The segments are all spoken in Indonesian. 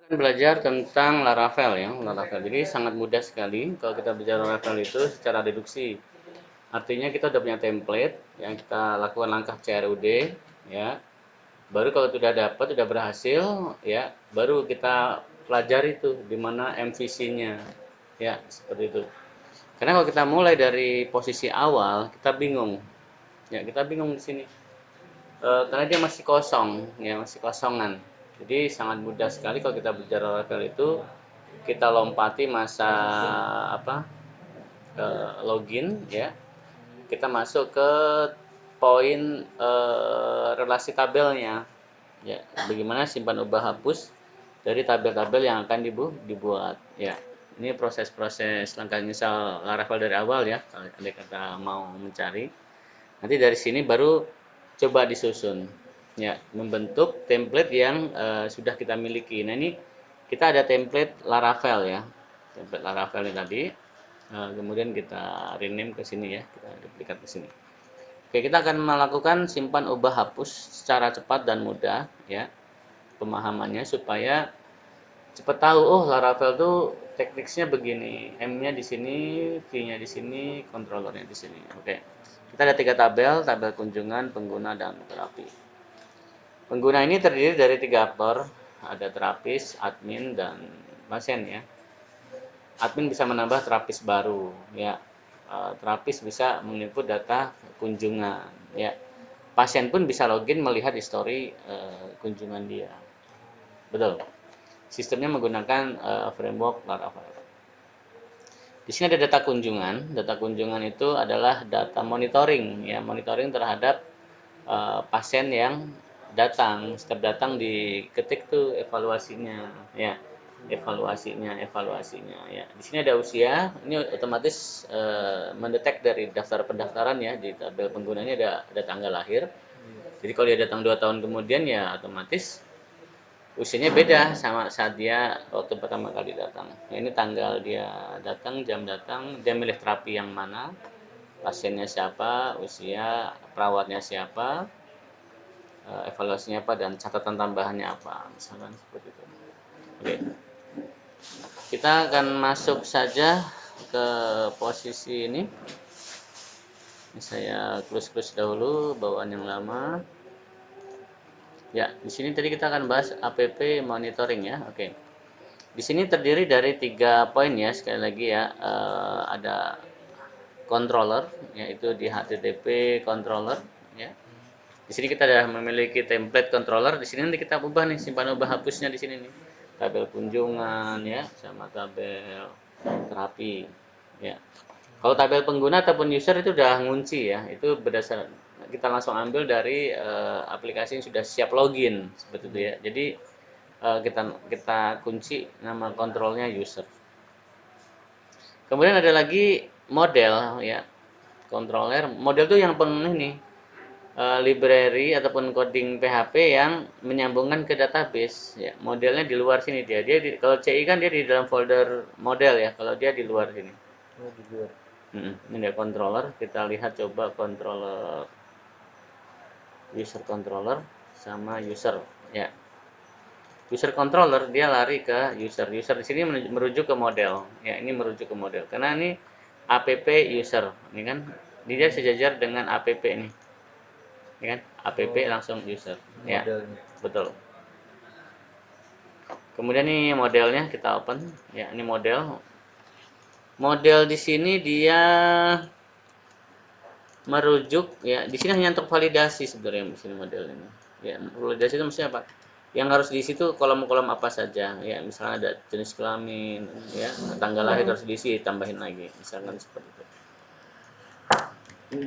Akan belajar tentang Laravel ya, Laravel. Jadi sangat mudah sekali kalau kita bicara Laravel itu secara deduksi. Artinya kita udah punya template yang kita lakukan langkah CRUD ya. Baru kalau sudah dapat, sudah berhasil ya, baru kita pelajari tuh di mana MVC-nya. Ya, seperti itu. Karena kalau kita mulai dari posisi awal, kita bingung. Ya, kita bingung di sini. Karena dia masih kosong, ya masih kosongan. Jadi sangat mudah sekali kalau kita bicara level itu kita lompati masa apa login ya, kita masuk ke poin relasi tabelnya ya, bagaimana simpan ubah hapus dari tabel-tabel yang akan dibuat ya. Ini proses-proses langkah misal Laravel dari awal ya, kalau kita mau mencari. Nanti dari sini baru coba disusun ya, membentuk template yang sudah kita miliki. Nah, ini kita ada template Laravel ya. Template Laravel ini tadi. Kemudian kita rename ke sini ya, kita duplikat ke sini. Oke, kita akan melakukan simpan ubah hapus secara cepat dan mudah ya, pemahamannya supaya cepat tahu oh Laravel tuh tekniknya begini, M-nya di sini, V-nya di sini, controllernya di sini. Oke. Kita ada 3 tabel, tabel kunjungan, pengguna, dan terapi. Pengguna ini terdiri dari 3 aktor, ada terapis, admin, dan pasien ya. Admin bisa menambah terapis baru ya. Terapis bisa menginput data kunjungan ya. Pasien pun bisa login melihat histori kunjungan dia. Betul. Sistemnya menggunakan framework Laravel. Di sini ada data kunjungan. Data kunjungan itu adalah data monitoring ya, monitoring terhadap pasien yang datang. Setiap datang diketik tuh evaluasinya ya. Evaluasinya ya. Di sini ada usia, ini otomatis mendetek dari daftar pendaftaran ya, di tabel penggunanya ada tanggal lahir. Jadi kalau dia datang 2 tahun kemudian ya otomatis usianya beda sama saat dia waktu pertama kali datang. Nah, ini tanggal dia datang, jam datang, dia milih terapi yang mana, pasiennya siapa, usia, perawatnya siapa, evaluasinya apa, dan catatan tambahannya apa, misalkan seperti itu. Oke, kita akan masuk saja ke posisi ini. Ini saya close dahulu bawaan yang lama. Ya, di sini tadi kita akan bahas app monitoring ya. Oke. Di sini terdiri dari 3 poin ya, sekali lagi ya. Ada controller, yaitu di HTTP controller ya. Di sini kita sudah memiliki template controller. Di sini nanti kita ubah nih, simpan ubah hapusnya di sini nih. Tabel kunjungan ya, sama tabel terapi ya. Kalau tabel pengguna ataupun user itu udah ngunci ya, itu berdasar kita langsung ambil dari aplikasi yang sudah siap login seperti itu ya. Jadi kita kita kunci nama kontrolnya user. Kemudian ada lagi model ya, controller. Model itu yang ini library ataupun coding PHP yang menyambungkan ke database ya. Modelnya di luar sini dia. Kalau CI kan dia di dalam folder model ya. Kalau dia di luar sini. Oh, di luar. Ini ada controller. Kita lihat coba controller, user controller sama user ya. User controller dia lari ke user. User di sini merujuk ke model. Ya, ini merujuk ke model. Karena ini app user. Ini kan dia sejajar dengan app ini. Ya kan? App Oh, langsung user. Ya. modelnya. Betul. Kemudian ini modelnya kita open. Ya, ini model. Model di sini dia merujuk ya, di sini hanya untuk validasi sebenarnya di sini model ini. Ya, validasi itu maksudnya apa? Yang harus diisi itu kolom-kolom apa saja. Ya, misalnya ada jenis kelamin, ya, tanggal lahir harus diisi, tambahin lagi, misalkan seperti itu.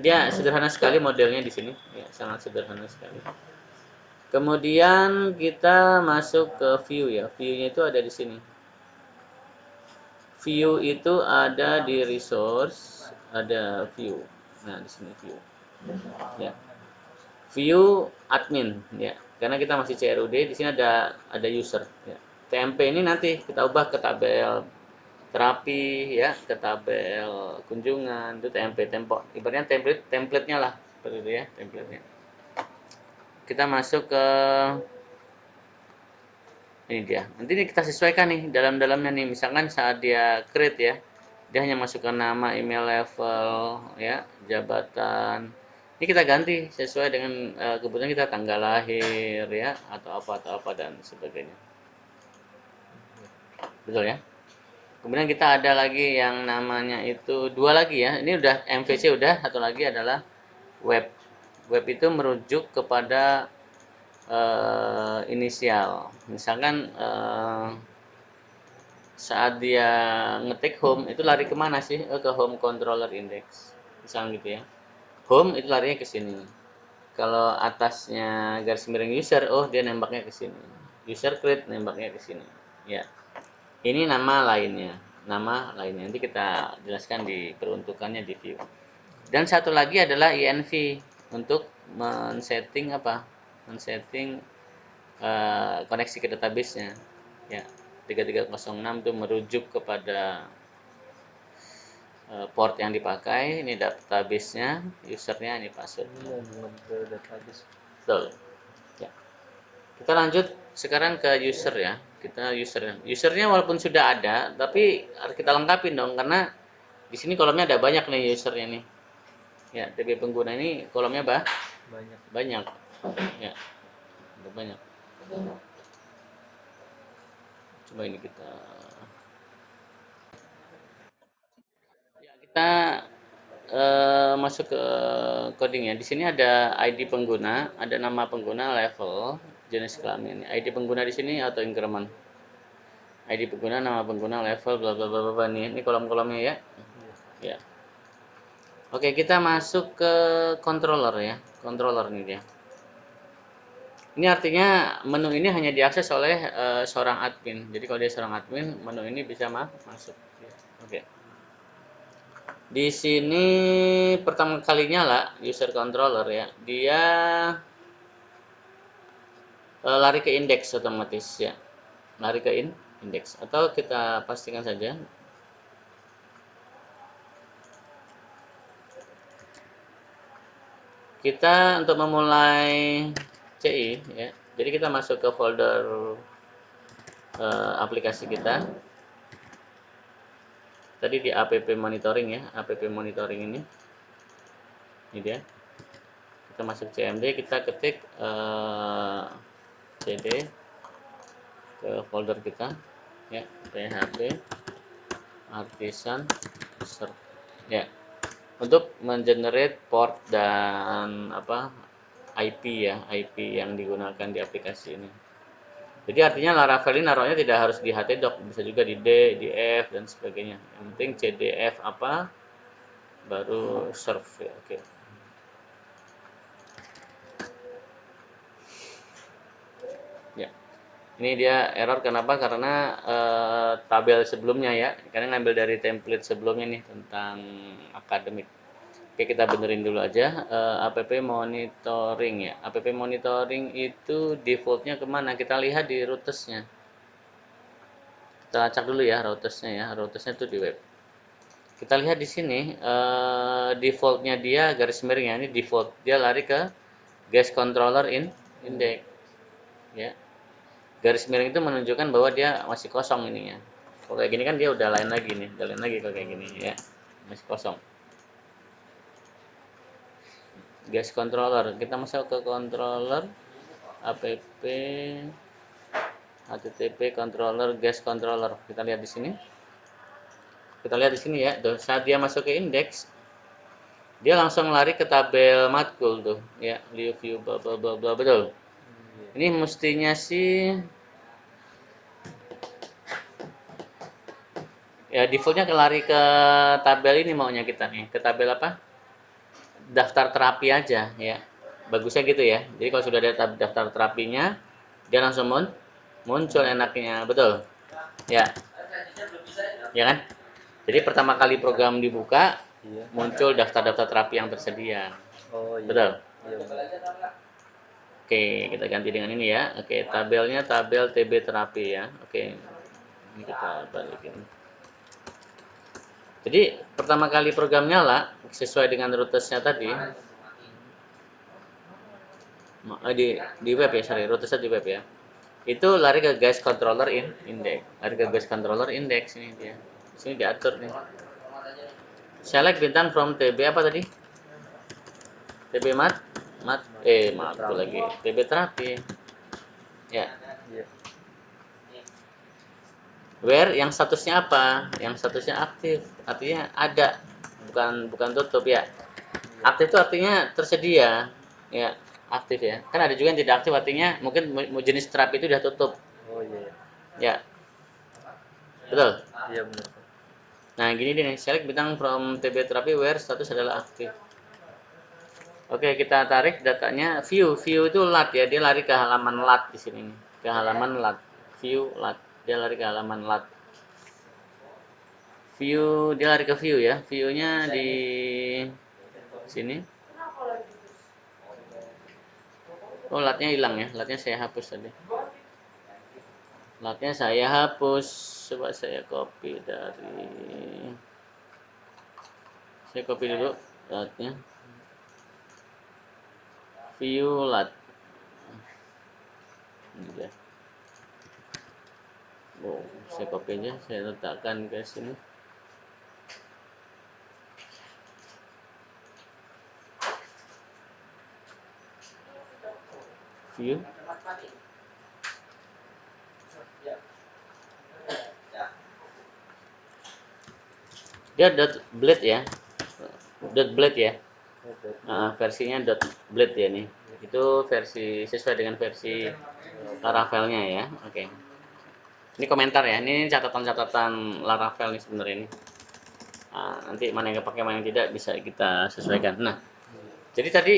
Dia sederhana sekali modelnya di sini, ya, sangat sederhana sekali. Kemudian kita masuk ke view ya. View-nya itu ada di sini. View itu ada di resource, ada view. Nah, di sini view. Ya. View admin ya. Karena kita masih CRUD, di sini ada user ya. TMP ini nanti kita ubah ke tabel terapi ya, ke tabel kunjungan, itu TMP tempo. Ibaratnya templatenya lah, seperti itu ya, templatenya. Kita masuk ke Ini dia. Nanti ini kita sesuaikan nih dalam-dalamnya nih. Misalkan saat dia create ya, dia hanya masukkan nama, email, level, ya, jabatan. Ini kita ganti sesuai dengan kebetulan kita tanggal lahir ya, atau apa dan sebagainya. Betul ya? Kemudian kita ada lagi yang namanya itu dua lagi ya. Ini udah MVC udah, satu lagi adalah web. Web itu merujuk kepada inisial. Misalkan saat dia ngetik home itu lari kemana sih? Ke home controller index. Misalnya gitu ya. Home itu larinya ke sini. Kalau atasnya garis miring user, oh dia nembaknya ke sini. User create nembaknya ke sini. Ya. Ini nama lainnya. Nama lainnya. Nanti kita jelaskan di peruntukannya di view. Dan satu lagi adalah INV untuk men-setting apa? Men-setting koneksi ke database-nya. Ya. 3306 itu merujuk kepada port yang dipakai, ini database-nya, usernya, ini password. Database. Betul. Ya. Kita lanjut sekarang ke user ya. Kita usernya walaupun sudah ada, tapi harus kita lengkapin dong karena di sini kolomnya ada banyak nih usernya nih. Ya, DB pengguna ini kolomnya Banyak. banyak. Ya, ada banyak. Coba ini kita kita masuk ke coding ya. Di sini ada ID pengguna, ada nama pengguna, level, jenis kelamin. ID pengguna di sini atau increment. ID pengguna, nama pengguna, level, bla bla bla bla nih. Ini kolom-kolomnya ya. Ya. Oke, kita masuk ke controller ya. Controller nih dia. Ini artinya menu ini hanya diakses oleh seorang admin. Jadi kalau dia seorang admin, menu ini bisa masuk. Oke. Di sini pertama kalinya lah user controller ya, dia lari ke indeks otomatis ya, lari ke indeks. Atau kita pastikan saja. Kita untuk memulai CI ya, jadi kita masuk ke folder aplikasi kita. Tadi di app monitoring ya, app monitoring ini dia. Kita masuk CMD, kita ketik cd ke folder kita ya, php artisan server ya, untuk mengenerate port dan apa IP ya, IP yang digunakan di aplikasi ini. Jadi artinya Laravel ini naruhnya tidak harus di htdoc, bisa juga di D, di F dan sebagainya. Yang penting cdf apa baru serve ya. Oke. Ya. Ini dia error kenapa? Karena tabel sebelumnya ya, karena ngambil dari template sebelumnya nih tentang akademik. Oke, kita benerin dulu aja. App monitoring ya. App monitoring itu defaultnya kemana? Kita lihat di routesnya. Kita acak dulu ya routesnya ya. Routesnya itu di web. Kita lihat di sini defaultnya dia garis miringnya ini default. Dia lari ke guest controller index. Ya. Garis miring itu menunjukkan bahwa dia masih kosong ininya. Kalau kayak gini kan dia udah lain lagi nih, udah lain lagi kalau kayak gini ya. Masih kosong. Guest controller, kita masuk ke controller app http controller guest controller. Kita lihat di sini. Kita lihat di sini ya. Saat dia masuk ke index, dia langsung lari ke tabel matkul tuh ya, view bla bla bla bla, betul. Ini mestinya sih ya defaultnya lari ke tabel ini maunya kita nih, ke tabel apa? Daftar terapi aja ya. Bagusnya gitu ya. Jadi kalau sudah ada daftar terapinya, dia langsung muncul enaknya, betul. Ya. Ya kan? Jadi pertama kali program dibuka, muncul daftar-daftar terapi yang tersedia. Oh iya. Betul. Iya. Oke, kita ganti dengan ini ya. Oke, tabelnya tabel TB terapi ya. Oke. Ini kita balikin. Jadi pertama kali program nyala sesuai dengan routesnya tadi. Di web ya, sorry, routesnya di web ya. Itu lari ke guys controller index, lari ke guys controller index ini dia. Sini diatur nih. Select bintang from TB apa tadi? TB maaf lagi. TB terapi. Ya. Iya. Where yang statusnya apa? Yang statusnya aktif, artinya ada, bukan tutup ya. Aktif itu artinya tersedia, ya aktif ya. Kan ada juga yang tidak aktif, artinya mungkin jenis terapi itu sudah tutup. Oh iya. Ya, betul. Iya benar. Nah gini deh, select bintang from TB terapi where status adalah aktif. Oke, kita tarik datanya view itu lat ya, dia lari ke halaman lat di sini nih, ke halaman lat, view lat, dia lari ke halaman lat. View dia lari ke view ya, viewnya di sini. Oh latnya hilang ya, latnya saya hapus tadi. Latnya saya hapus, coba saya copy dulu latnya. View lat. Ini dia. Oh, saya copy aja, saya letakkan ke sini. View. Dia .blade ya. .blade ya. Versinya .blade ya nih. Itu versi sesuai dengan versi Laravel-nya ya. Oke. Ini komentar ya. Ini catatan-catatan Laravel nih sebenarnya ini. Nah, nanti mana yang pakai mana yang tidak bisa kita sesuaikan. Nah, jadi tadi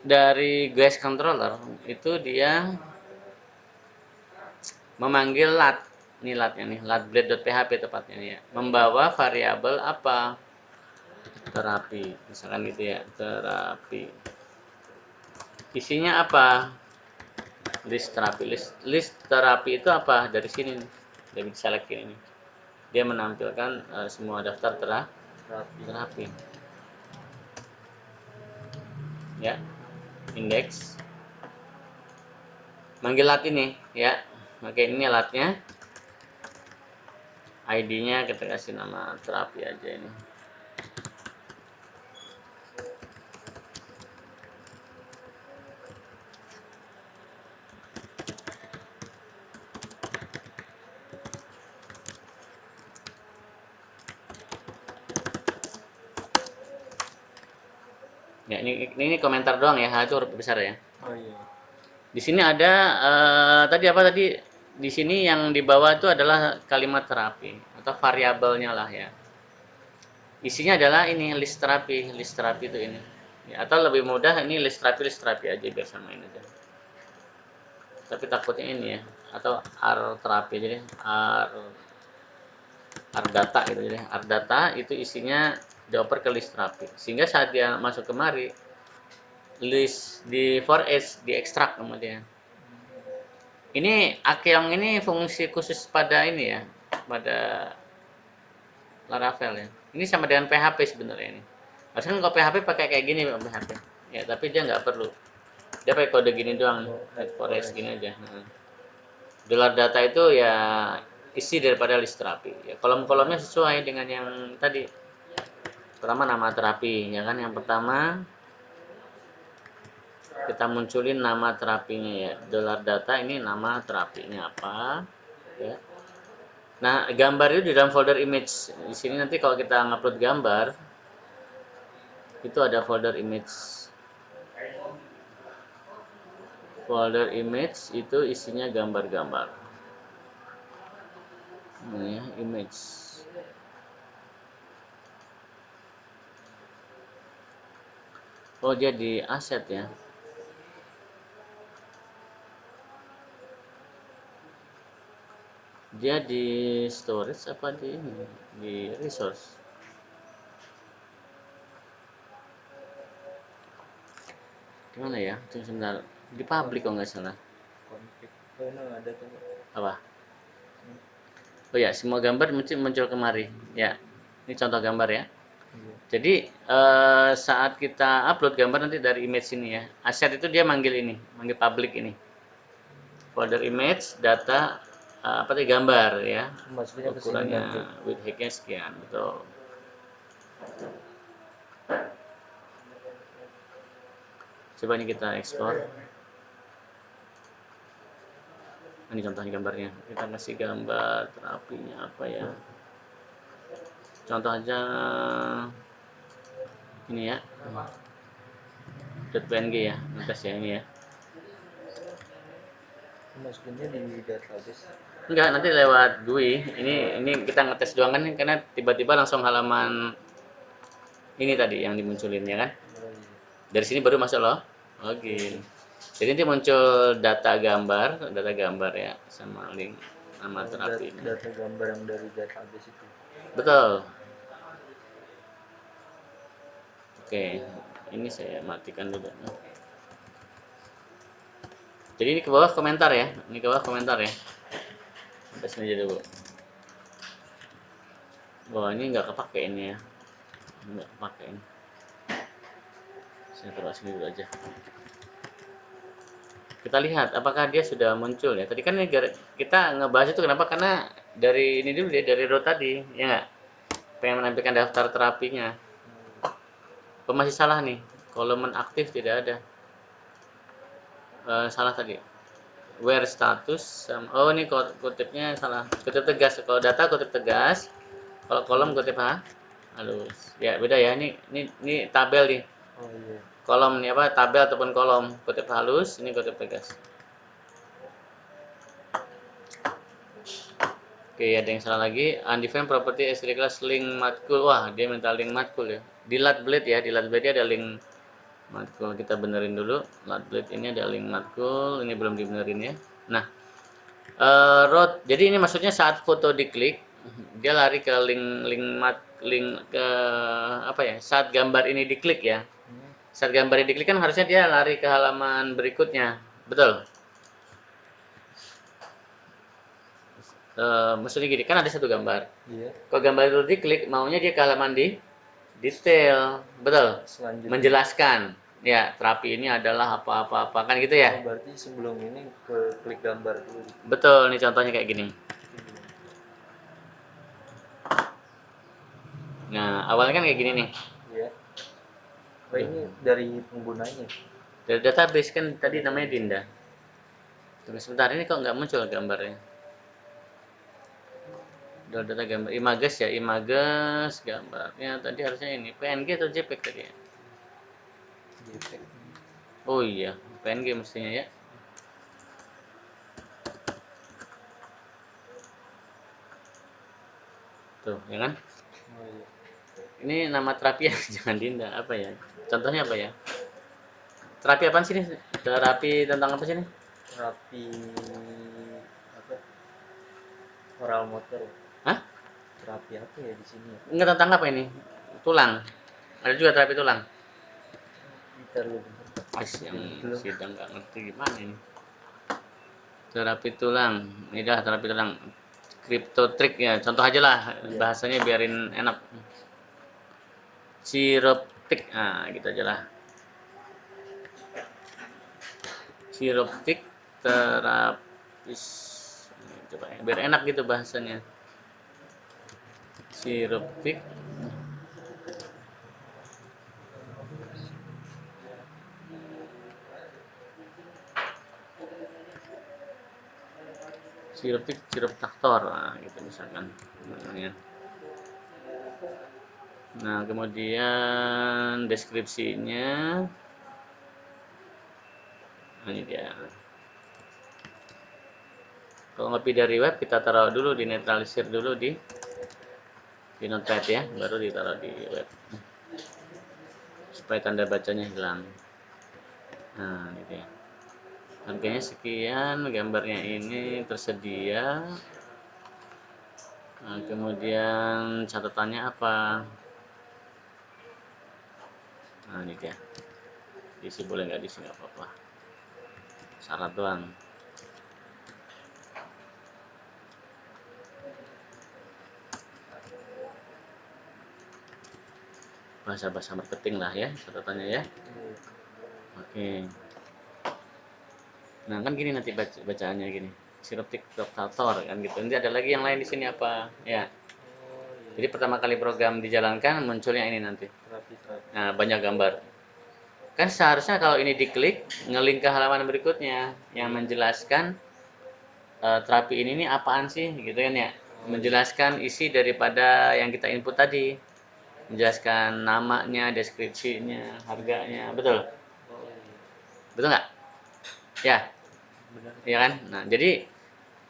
dari guys controller itu dia memanggil lat. Ini latnya nih, latblade.php tepatnya nih ya. Membawa variabel apa? Terapi. Misalkan gitu ya, terapi. Isinya apa? List terapi. List terapi itu apa? Dari sini nih. Dari select ini. Dia menampilkan semua daftar terapi. Ya. Index. Manggil lat ini ya. Oke, ini latnya. ID-nya kita kasih nama terapi aja ini. Ya, ini komentar doang ya, itu huruf besar ya. Oh iya. Di sini ada tadi apa tadi? Di sini yang di bawah itu adalah kalimat terapi atau variabelnya lah ya. Isinya adalah ini list terapi itu ini. Ya, atau lebih mudah ini list terapi aja biar samain aja. Tapi takutnya ini ya, atau R terapi jadi R data gitu jadi R data itu isinya dioper ke list terapi. Sehingga saat dia masuk kemari list di for each diekstrak kemudian. Ini Akeong ini fungsi khusus pada ini ya, pada Laravel ya. Ini sama dengan PHP sebenarnya ini. Harusnya kalau PHP pakai kayak gini PHP. Ya, tapi dia nggak perlu. Dia pakai kode gini doang, forest gini aja. Dollar data itu ya isi daripada list terapi. Ya, kolom-kolomnya sesuai dengan yang tadi. Pertama nama terapi, ya kan? Yang pertama kita munculin nama terapinya ya. Dollar data ini nama terapinya apa? Ya. Nah, gambar itu di dalam folder image. Di sini nanti kalau kita ngupload gambar, itu ada folder image. Folder image itu isinya gambar-gambar. Ini ya, image. Oh, dia di aset ya. Dia di storage apa di ini? Di resource. Gimana ya? Tunggu sebentar. Di public kok nggak salah. Konflik. Oh no, ada tuh. Apa? Oh ya, semua gambar muncul kemari. Ya, ini contoh gambar ya. Iya. Jadi saat kita upload gambar nanti dari image ini ya, aset itu dia manggil ini, manggil public ini. folder image, data, apa tadi, gambar ya. Maksudnya ke sini Ukurannya nanti. width height-nya sekian, betul. Coba ini kita ekspor. Ini contohnya gambarnya. Kita kasih gambar terapinya apa ya. Contoh aja ini ya. .png ya, ngetes ya ini ya. Masukinnya di database. Enggak, nanti lewat GUI. Ini kita ngetes doang kan, karena tiba-tiba langsung halaman ini tadi yang dimunculin ya kan. Oh iya. Dari sini baru masuk loh. Oke. Jadi nanti muncul data gambar ya, sama link nama terapi ini. Data gambar yang dari database itu. Betul. Oke, ini saya matikan dulu. Jadi ini ke bawah komentar ya, ini ke bawah komentar ya. Sampai sini dulu. Wah, ini nggak kepake ini ya, nggak kepake ini. Saya taruh sini dulu aja. Kita lihat apakah dia sudah muncul ya. Tadi kan ini kita ngebahas itu kenapa? Karena dari ini dulu ya, dari row tadi, ya nggak? Pengen menampilkan daftar terapinya. Oh, masih salah nih, kolom aktif tidak ada. Salah tadi. Where status, oh ini kutipnya salah. Kutip tegas. Kalau data kutip tegas, kalau kolom kutip halus. Ya beda ya. Ini tabel nih. Oh iya. Kolom ini apa? Tabel ataupun kolom kutip halus. Ini kutip tegas. Oke, ada yang salah lagi. Undefined property as class link matkul. Wah, dia minta link matkul ya. Di latblade ya, di latblade ada link matkul. Kita benerin dulu. Latblade ini ada link matkul. Ini belum dibenerin ya. Nah, jadi ini maksudnya saat foto diklik, dia lari ke link ke apa ya? Saat gambar ini diklik ya. Saat gambar ini diklik kan harusnya dia lari ke halaman berikutnya. Betul. Maksudnya gini, kan ada satu gambar. Iya. Kalau gambar itu diklik, maunya dia ke halaman di detail, betul. Selanjutnya. Menjelaskan, ya terapi ini adalah apa-apa-apa kan gitu Oh, ya. berarti sebelum ini ke klik gambar dulu. Betul, nih contohnya kayak gini. Nah, awalnya kan kayak gini nih. Iya. Oh, ini dari penggunanya. Dari database kan tadi namanya Dinda. Tunggu sebentar, ini kok nggak muncul gambarnya. Dari data gambar Images ya, Images gambarnya tadi harusnya ini PNG atau JPEG tadi ya. JPEG. Oh iya, PNG mestinya ya. Tuh, ya kan? Oh iya. Ini nama terapi ya, jangan Dinda, apa ya? Contohnya apa ya? Terapi apa sih ini? Terapi tentang apa sih ini? Terapi apa? Oral motor. Hah? Terapi apa ya di sini? Enggak, tentang apa ini? Tulang. Ada juga terapi tulang. Bentar lu. Yang Belum. sidang nggak ngerti gimana ini. Terapi tulang. Ini dah terapi tulang. Crypto trick ya. Contoh aja lah, Iya. bahasanya biarin enak. Chiroptik. Nah, gitu aja lah. Chiroptik terapis. Coba ya, biar enak gitu bahasanya. Chiroptik. Chiroptik, chiropraktor. Nah, gitu misalkan namanya. Nah, kemudian deskripsinya. Nah, ini dia. Kalau ngopi dari web, kita taruh dulu, di netralisir dulu di notepad ya, baru ditaruh di web supaya tanda bacanya hilang. Nah, ini dia. Harganya sekian, gambarnya ini tersedia. Nah, kemudian catatannya apa? Nah, ini dia. Diisi boleh nggak diisi, nggak apa-apa. Syarat doang. Bahasa-bahasa marketing lah ya catatannya ya. Oke. Nah, kan gini nanti bacaannya gini. Synoptic rotator kan gitu. Nanti ada lagi yang lain di sini apa? Ya. Oh iya. Jadi pertama kali program dijalankan munculnya ini nanti. Terapi terapi. Nah, banyak gambar. Kan seharusnya kalau ini diklik, ngelink ke halaman berikutnya yang menjelaskan terapi ini nih apaan sih gitu kan ya. Menjelaskan isi daripada yang kita input tadi. Menjelaskan namanya, deskripsinya, harganya, betul? Oh iya. Betul nggak? Ya, Benar. ya kan? Nah, jadi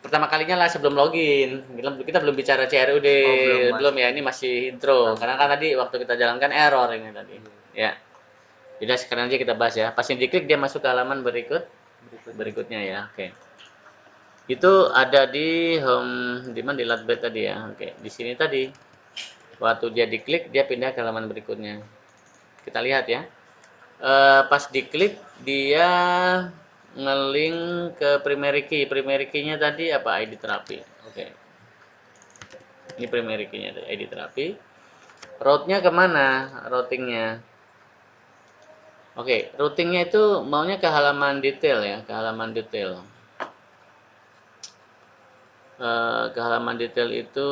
pertama kalinya lah sebelum login. Kita belum bicara CRUD, Oh belum mas. belum ya, ini masih intro. Karena kan Langsung. tadi waktu kita jalankan error ini tadi. Iya. Ya. Jadi sekarang aja kita bahas ya. Pas ini diklik dia masuk ke halaman Berikutnya. berikutnya ya. Oke. Itu ada di home di mana di Latbed tadi ya. Oke, di sini tadi. Waktu dia diklik dia pindah ke halaman berikutnya. Kita lihat ya. Pas diklik dia ngelink ke primary key. Primary key-nya tadi apa? ID terapi. Oke. Ini primary key-nya tadi, ID terapi. Route-nya kemana? Routingnya. Oke, routingnya itu maunya ke halaman detail ya, ke halaman detail. Ke halaman detail itu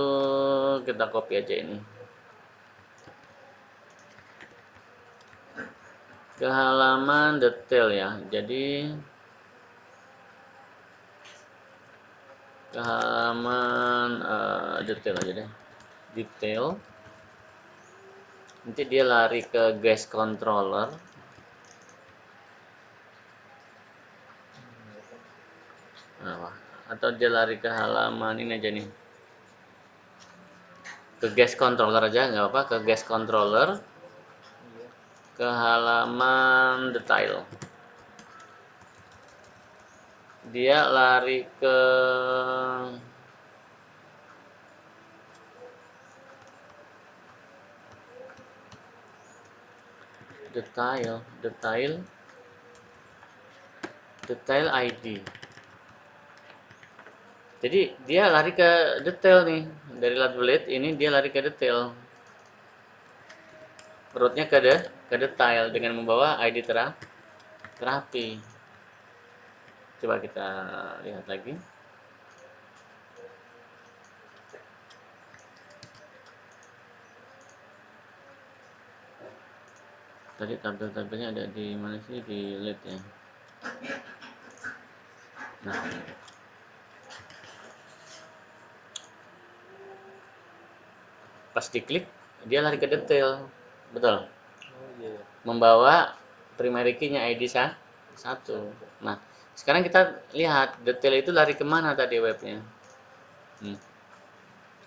kita copy aja ini. Ke halaman detail ya. Jadi ke halaman detail aja deh. Detail. Nanti dia lari ke guest controller. Nah, atau dia lari ke halaman ini aja nih. Ke guest controller aja nggak apa, ke guest controller. Iya. Ke halaman detail. Dia lari ke detail ID. Jadi dia lari ke detail nih. Dari Latblade ini dia lari ke detail. Rootnya ke detail dengan membawa ID terapi. Coba kita lihat lagi. Tadi tabel-tabelnya ada di mana sih, di lead ya. Nah, pas diklik dia lari ke detail. Betul. Oh iya. Membawa primary key-nya ID 1. Nah, sekarang kita lihat detail itu lari kemana tadi webnya.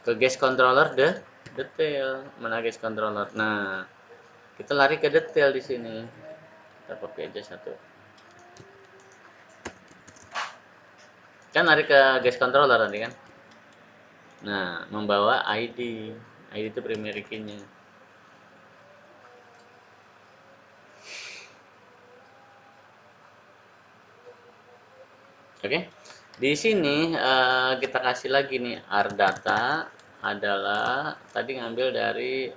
Ke guest controller detail. Mana guest controller? Nah, kita lari ke detail di sini. Kita copy aja satu. Kan lari ke guest controller tadi kan? Nah, membawa ID. ID itu primary key-nya. Oke. Di sini kita kasih lagi nih ardata adalah tadi ngambil dari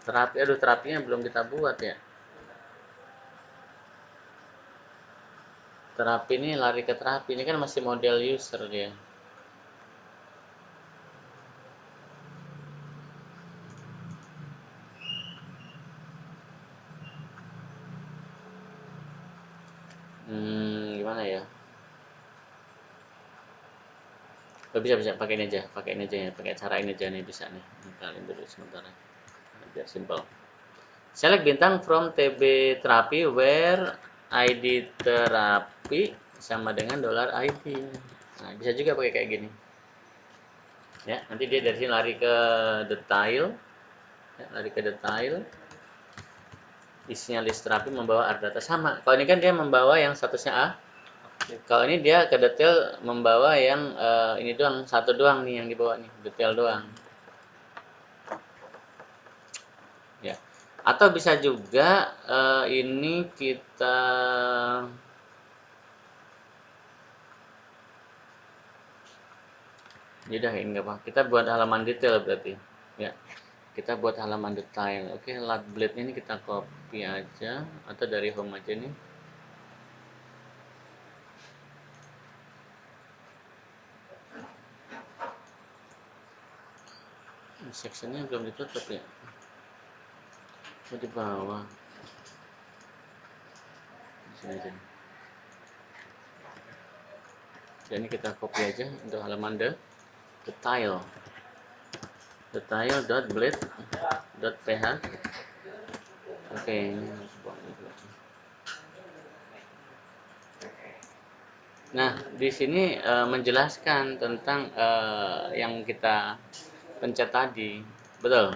terapi. Aduh, terapinya belum kita buat ya. Terapi ini lari ke terapi ini kan masih model user dia. Gimana ya? Oh, bisa pakai ini aja ya, pakai cara ini aja nih bisa nih. Kalian dulu sebentar ya. Biar simple. Select bintang from TB terapi where ID terapi sama dengan $ID. Nah, bisa juga pakai kayak gini. Ya, nanti dia dari sini lari ke detail. Ya, lari ke detail. Isinya list terapi membawa ardata sama. Kalau ini kan dia membawa yang statusnya A. Kalau ini dia ke detail membawa yang ini doang, satu doang nih yang dibawa nih, detail doang. Ya. Atau bisa juga ini kita udah ini enggak apa. Kita buat halaman detail berarti. Ya. Kita buat halaman detail. Oke, Latblade ini kita copy aja atau dari home aja nih. sectionnya belum ditutup ya, di bawah di sini aja. Dan ini kita copy aja untuk halaman detail dot.blade.ph. Oke, ini harus buang dulu. Nah, di sini menjelaskan tentang yang kita pencet tadi, betul.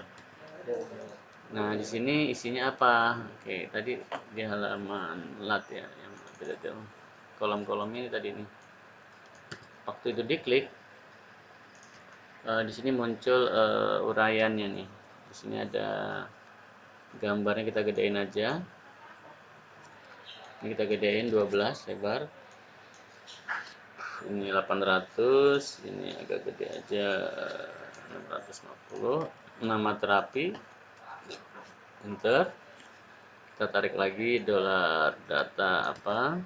Nah, di sini isinya apa? Oke, tadi di halaman lat ya, yang detail kolom-kolomnya ini tadi nih. Waktu itu diklik, di sini muncul uraiannya nih. Di sini ada gambarnya, kita gedein aja. Ini kita gedein 12 lebar. Ini 800, ini agak gede aja 650. Nama terapi, enter. Kita tarik lagi dolar data apa.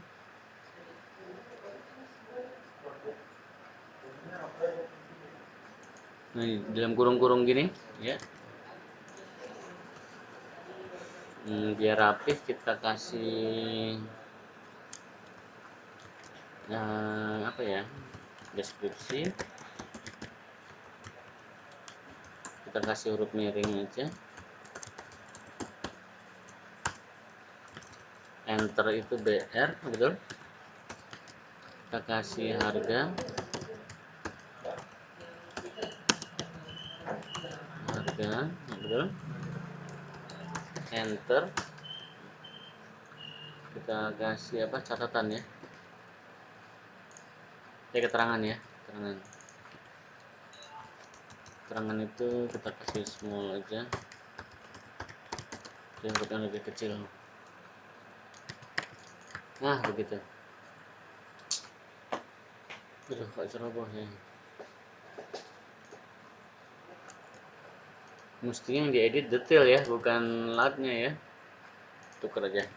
Nah, dalam kurung-kurung gini ya. Biar rapih kita kasih apa ya, deskripsi. Kita kasih huruf miring aja, enter itu BR, betul. Kita kasih harga, betul, enter. Kita kasih apa, catatan ya, keterangan ya, keterangan itu kita kasih small aja, huruf yang lebih kecil. Nah, begitu. Aduh, kok ceroboh ya. Mestinya yang diedit detail ya, bukan latnya ya. Tuker aja.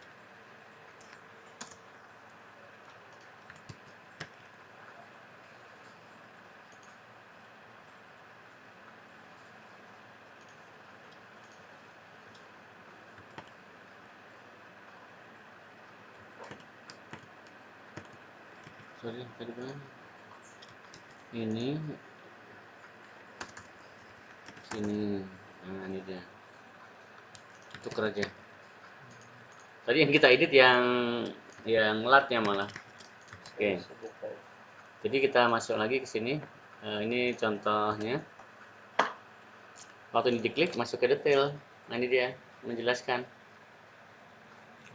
Sorry, tadi bilang ini sini. Nah, ini dia. Tuker aja. Tadi yang kita edit yang latnya malah. Oke. Jadi kita masuk lagi ke sini. Ini contohnya. Waktu ini diklik masuk ke detail. Nah, ini dia menjelaskan.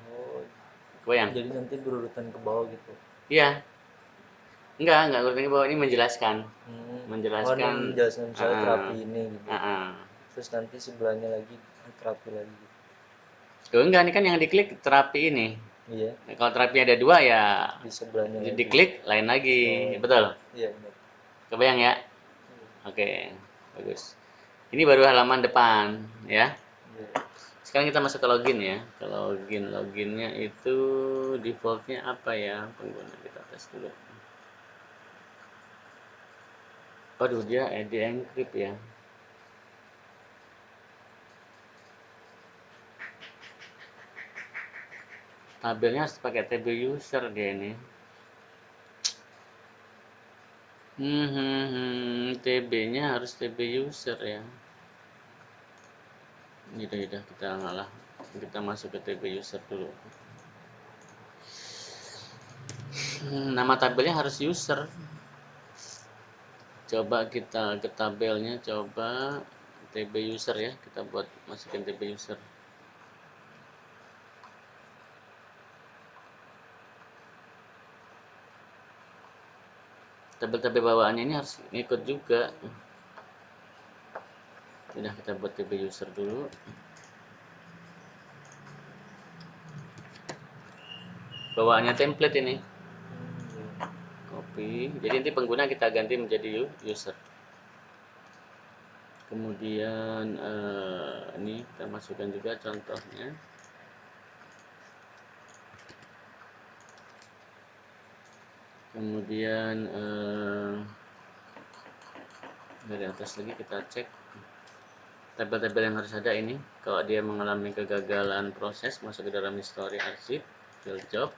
Oh, Goyang. jadi nanti berurutan ke bawah gitu. Iya. Enggak urutannya bawah, ini menjelaskan. Oh, ini menjelaskan misalnya terapi ini gitu. Uh, Terus nanti sebelahnya lagi terapi lagi. Tuh, enggak, ini kan yang diklik terapi ini. Iya. Nah, kalau terapi ada 2 ya Di sebelahnya lagi. diklik lain lagi. Betul. Iya, benar. Kebayang ya? Oke, bagus. Ini baru halaman depan ya. Iya. Sekarang kita masuk ke login ya. Ke loginnya itu defaultnya apa ya, pengguna, kita tes dulu. Waduh, dia di encrypt ya. Tabelnya harus pakai TB user dia ini. TB-nya harus TB user ya. Ini udah kita ngalah. Kita masuk ke TB user dulu. Nama tabelnya harus user. Coba kita ke tabelnya, coba TB user ya. Kita buat masukin TB user. Tabel-tabel bawaannya ini harus ikut juga. Udah, kita buat TB user dulu. Bawaannya template ini. Copy. Jadi nanti pengguna kita ganti menjadi user. Kemudian ini kita masukkan juga contohnya. Kemudian dari atas lagi kita cek tabel-tabel yang harus ada ini kalau dia mengalami kegagalan proses masuk ke dalam history arsip field job.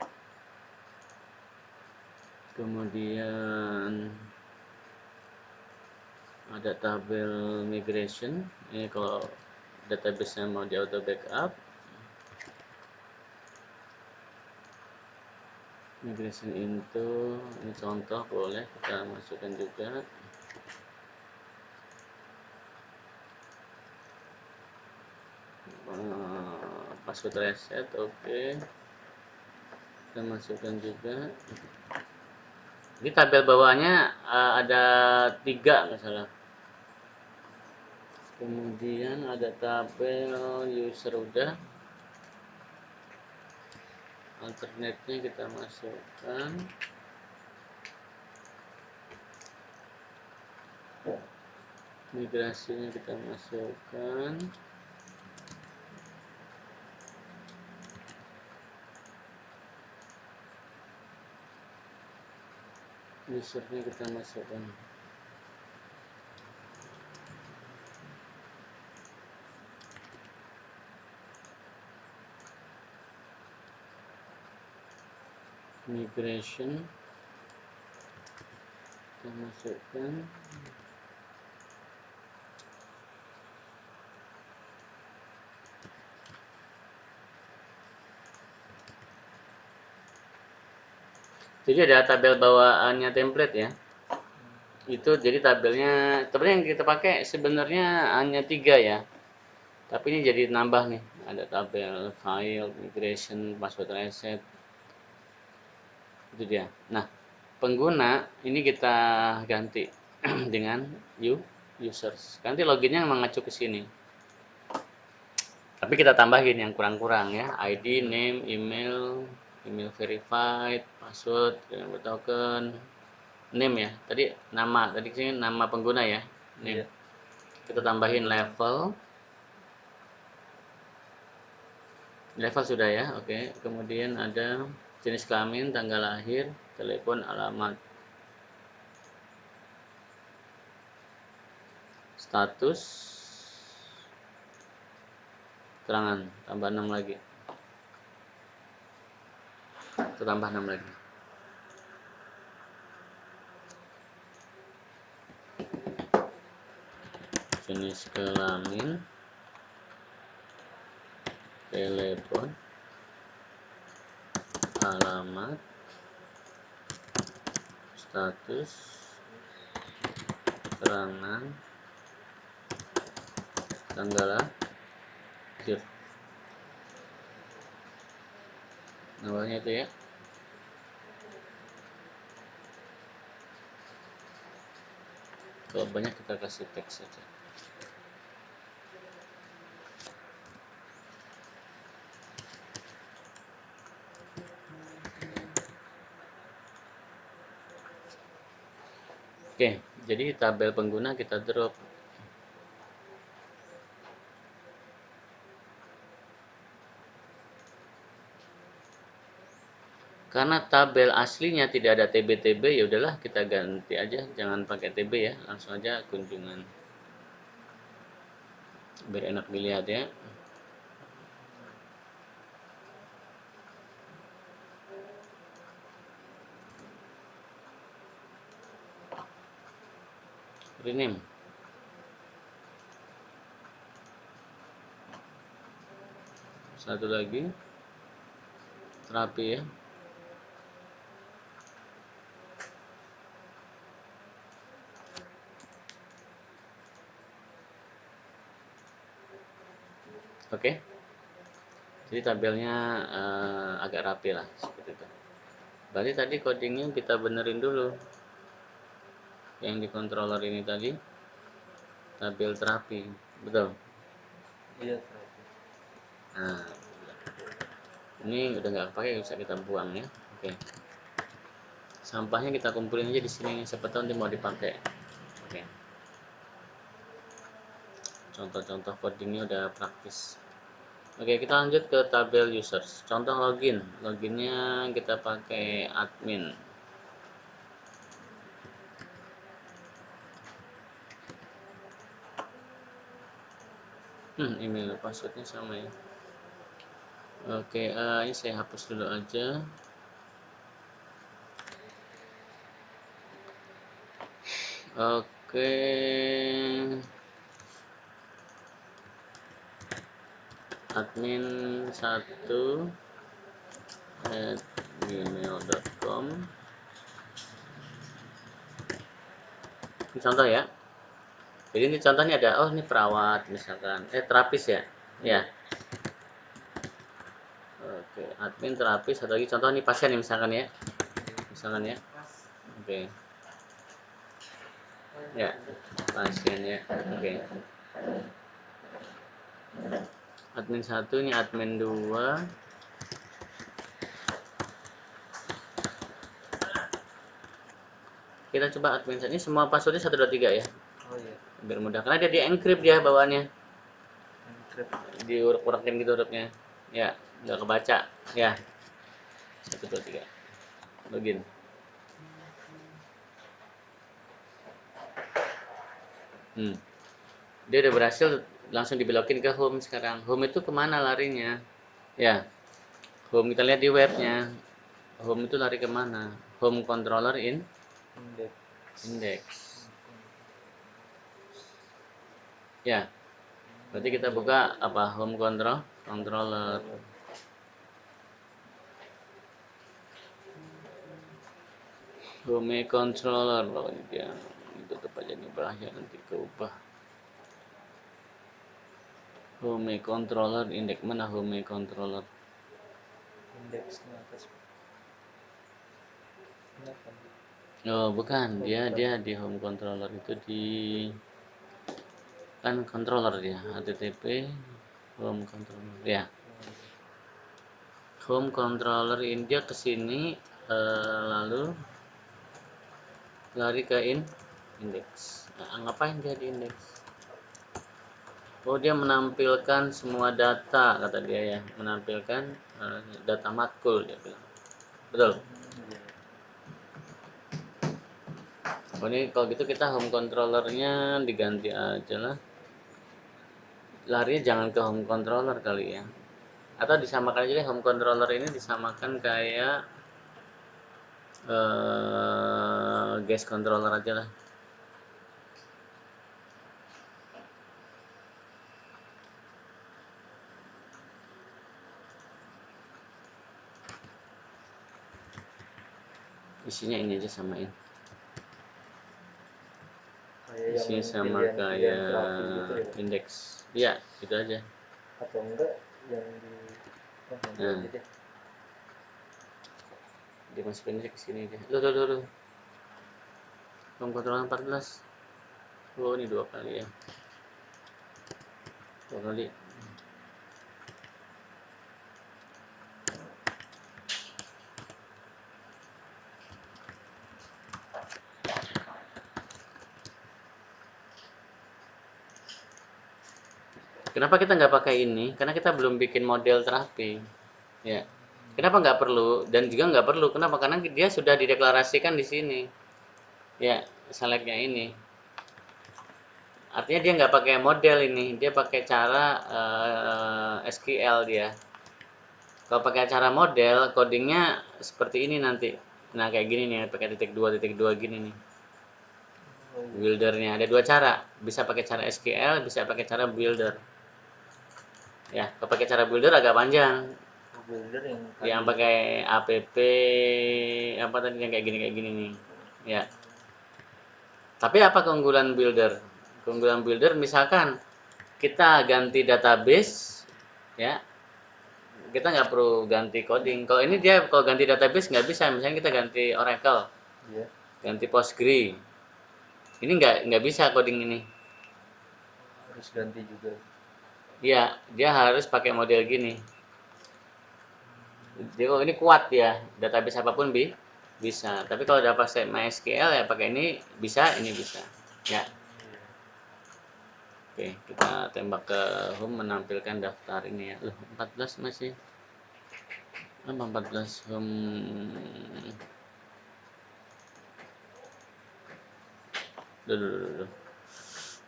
Kemudian ada tabel migration, ini kalau database-nya mau di auto backup. Migration into, ini contoh boleh kita masukkan juga. Password reset, oke. Kita masukkan juga. Ini tabel bawahnya ada 3 nggak salah. Kemudian ada tabel user udah. Alternate-nya kita masukkan. Migrasinya kita masukkan. Usernya kita masukkan. Migration kita masukkan. Jadi ada tabel bawaannya template ya. Itu jadi tabelnya yang kita pakai sebenarnya hanya 3 ya. Tapi ini jadi nambah nih. Ada tabel file, migration, password reset. Itu dia. Nah, pengguna ini kita ganti dengan users. Nanti loginnya mengacu ke sini. Tapi kita tambahin yang kurang-kurang ya. ID, name, email, email verified, password, token, name ya. Tadi sini nama pengguna ya. Name. Iya. Kita tambahin level. Level sudah ya. Oke. Kemudian ada jenis kelamin, tanggal lahir, telepon, alamat. Status, keterangan, tambah 6 lagi. Kita tambah 6 lagi. Jenis kelamin, telepon, alamat, status, keterangan, tanggal lahir. Namanya itu ya. Kalau banyak kita kasih teks saja. Oke, jadi tabel pengguna kita drop. Karena tabel aslinya tidak ada TB-TB, ya udahlah kita ganti aja, jangan pakai TB ya, langsung aja kunjungan. Biar enak dilihat ya. Rename. Satu lagi. Terapi ya. Oke. Jadi tabelnya agak rapi lah seperti itu. Berarti tadi codingnya kita benerin dulu. Yang di controller ini tadi tabel terapi, betul? Iya. Nah, ini udah nggak pakai, bisa kita buang ya. Oke. Sampahnya kita kumpulin aja di sini, siapa tahu nanti mau dipakai. Oke. Contoh-contoh codingnya udah praktis. Oke, kita lanjut ke tabel users. Contoh login. Loginnya kita pakai admin. Email passwordnya sama ya. Oke, ini saya hapus dulu aja. Oke, admin 1@gmail.com. Ini contoh ya. Jadi ini contohnya ada, oh ini perawat misalkan, terapis ya. Ya. Oke, admin terapis, satu lagi contoh ini pasien ya misalkan ya. Misalkan ya. Oke. Ya, pasien ya. Oke. Admin 1 ini admin 2. Kita coba admin 1 ini semua passwordnya 123 ya. Oh iya. Biar mudah karena dia di encrypt dia bawaannya. Encrypt. Diurek-urekin gitu hurufnya. Ya, nggak kebaca. Ya. 123. Login. Dia udah berhasil langsung dibelokin ke home sekarang. Home itu kemana larinya? Ya, home kita lihat di webnya. Home itu lari kemana? Home controller index. Ya, berarti kita buka apa? Home controller. Home controller loh ini dia. Itu tutup aja nih bahaya nanti keubah. Home controller index mana home controller? Indeksnya atas. Kenapa? Oh, bukan. Dia di home controller itu di kan controller dia http home controller ya. Home controller ini dia kesini lalu lari ke index. Nah, ngapain dia di index? Oh, dia menampilkan semua data kata dia ya, menampilkan data matkul dia bilang. Betul. Oh, ini kalau gitu kita home controllernya diganti aja lah. Larinya jangan ke home controller kali ya. Atau disamakan aja deh, home controller ini disamakan kayak gas controller aja lah. Isinya ini aja samain. Isinya sama kayak gitu ya? indeks. Iya, itu aja. Atau enggak yang di Nah, aja deh. dimasukin aja ke sini aja. Loh. Home controller 14. Oh, ini 2 kali ya. 2 kali. Kenapa kita nggak pakai ini? Karena kita belum bikin model terapi. Ya. Kenapa nggak perlu? Dan juga nggak perlu. Kenapa? Karena dia sudah dideklarasikan di sini. Ya, selectnya ini. Artinya dia nggak pakai model ini. Dia pakai cara SQL dia. Kalau pakai cara model, codingnya seperti ini nanti. Nah, kayak gini nih, pakai titik dua gini nih. Buildernya ada 2 cara. Bisa pakai cara SQL, bisa pakai cara builder. Ya, kalau pakai cara builder agak panjang. Builder Yang pakai app apa tadi yang kayak gini nih. Ya. Tapi apa keunggulan builder? Keunggulan builder misalkan kita ganti database ya, kita nggak perlu ganti coding. Kalau ini dia kalau ganti database nggak bisa. Misalnya kita ganti Oracle, ganti Postgre. Ini nggak bisa coding ini. Harus ganti juga. Iya, dia harus pakai model gini. Jadi kalau ini kuat ya, database apapun bisa. Tapi kalau udah pakai MySQL ya pakai ini bisa. Ya. Oke, kita tembak ke home menampilkan daftar ini ya. Loh, 14 masih. Apa 14 home? Duh.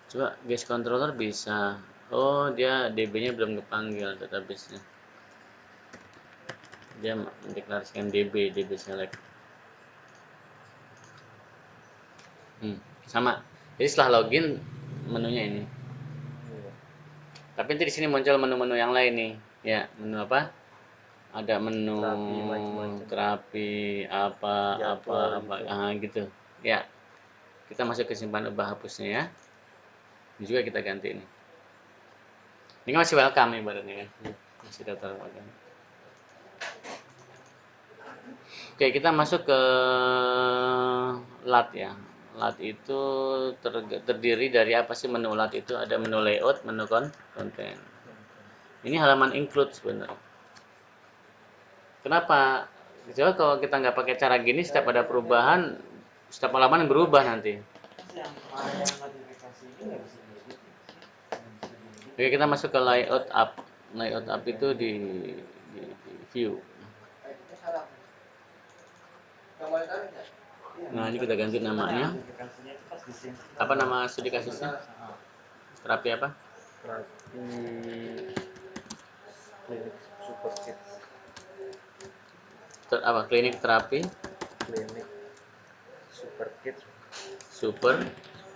Coba gas controller bisa. Oh, dia DB-nya belum kepanggil database-nya. Dia mendeklarasikan DB select. Sama. Jadi setelah login menunya ini. Iya. Tapi nanti di sini muncul menu-menu yang lain nih. Ya, menu apa? Ada menu Terapi macam-macam. terapi apa Jadwal apa gitu. gitu. Ya, kita masuk ke simpan ubah hapusnya ya. Ini juga kita ganti ini. Ini masih welcome ibaratnya kan. Masih daftar welcome. Oke, kita masuk ke LAT ya. LAT itu terdiri dari apa sih menu LAT itu? Ada menu layout, menu konten. Ini halaman include sebenarnya. Kenapa? Coba kalau kita nggak pakai cara gini, setiap ada perubahan, setiap halaman berubah nanti. Oke, kita masuk ke layout up. Layout up itu di view. Nah, ini kita ganti namanya. Apa nama studi kasusnya? Terapi apa? Terapi klinik super kids. Apa? Klinik terapi Klinik super kids. super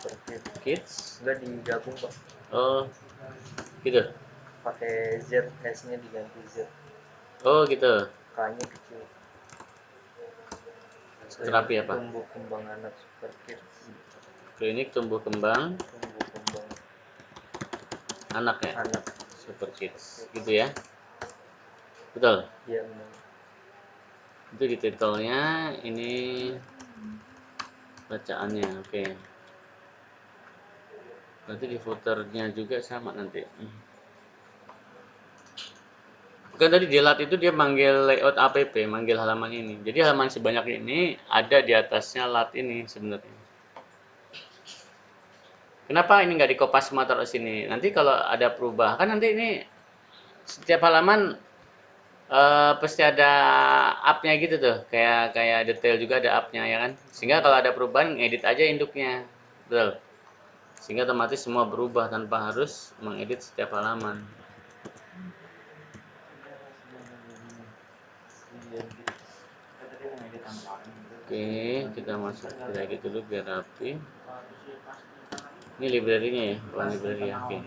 Super kids. kids. Enggak digabung pak. Oh, gitu. Pakai Z, S-nya diganti Z. Oh, gitu. K-nya kecil. Terapi Klinik apa? tumbuh kembang anak super kids. Klinik tumbuh kembang Tumbuh kembang anak ya. anak. Super kids. Gitu ya. Betul. Iya benar. Itu di titelnya, ini bacaannya. Oke. Nanti di footernya juga sama nanti. Kan tadi di lat itu dia manggil layout app, manggil halaman ini. Jadi halaman sebanyak ini ada di atasnya lat ini sebenarnya. Kenapa ini nggak dikopas semua taruh sini? Nanti kalau ada perubahan, kan nanti ini setiap halaman pasti ada up-nya gitu tuh. Kayak kayak detail juga ada up-nya ya kan. Sehingga kalau ada perubahan ngedit aja induknya. Betul. Sehingga otomatis semua berubah tanpa harus mengedit setiap halaman. Oke, kita masuk ke edit dulu biar rapi. Ini library-nya ya, bukan library ya. Oke.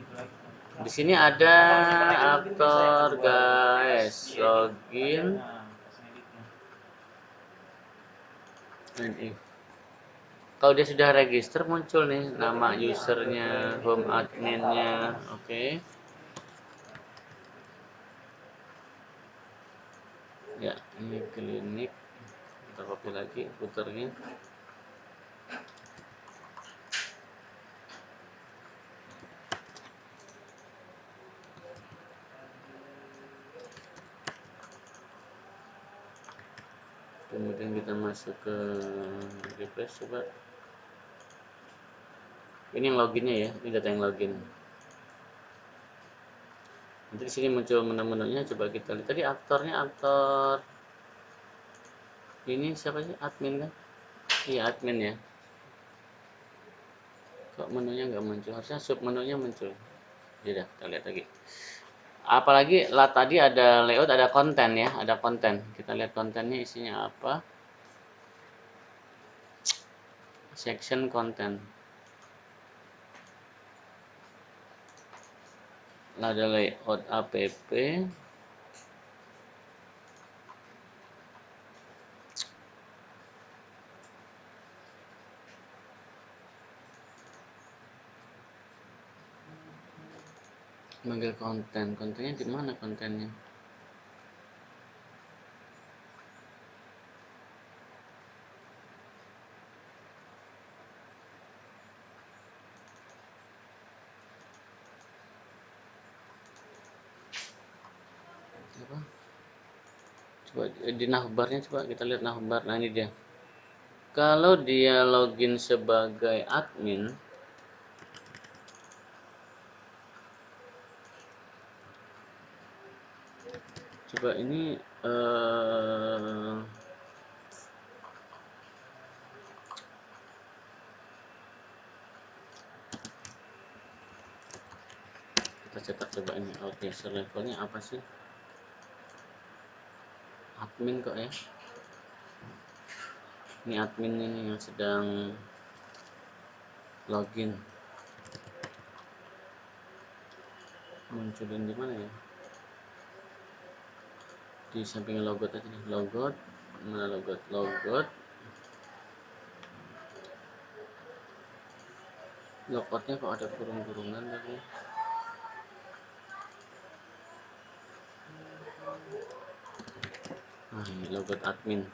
Di sini ada aktor guys, login and if. Kalau dia sudah register muncul nih nama usernya, home adminnya, oke. Ya, ini klinik. Kita copy lagi footernya. Kemudian kita masuk ke refresh coba. Ini yang loginnya ya, ini data yang login. Nanti di sini muncul menu-menunya, coba kita lihat. Tadi aktornya aktor ini siapa sih? Admin kan? Iya admin ya. Kok menunya nggak muncul? Harusnya sub menunya muncul. Ya udah, kita lihat lagi. Apalagi lah tadi ada layout, ada konten ya, ada konten. Kita lihat kontennya isinya apa. Section konten. Ada layout app, manggil konten. Kontennya di mana kontennya? Apa? Coba di navbarnya coba kita lihat navbar. Nah ini dia. Kalau dia login sebagai admin, coba ini Kita cetak coba ini. Oke, levelnya apa sih? Admin kok ya? Ini admin ini yang sedang login. Munculin di mana ya? Di samping logout aja nih. Logout, mana logout? Logout. Logoutnya kok ada kurung-kurungan tadi? Nah, ini logout admin.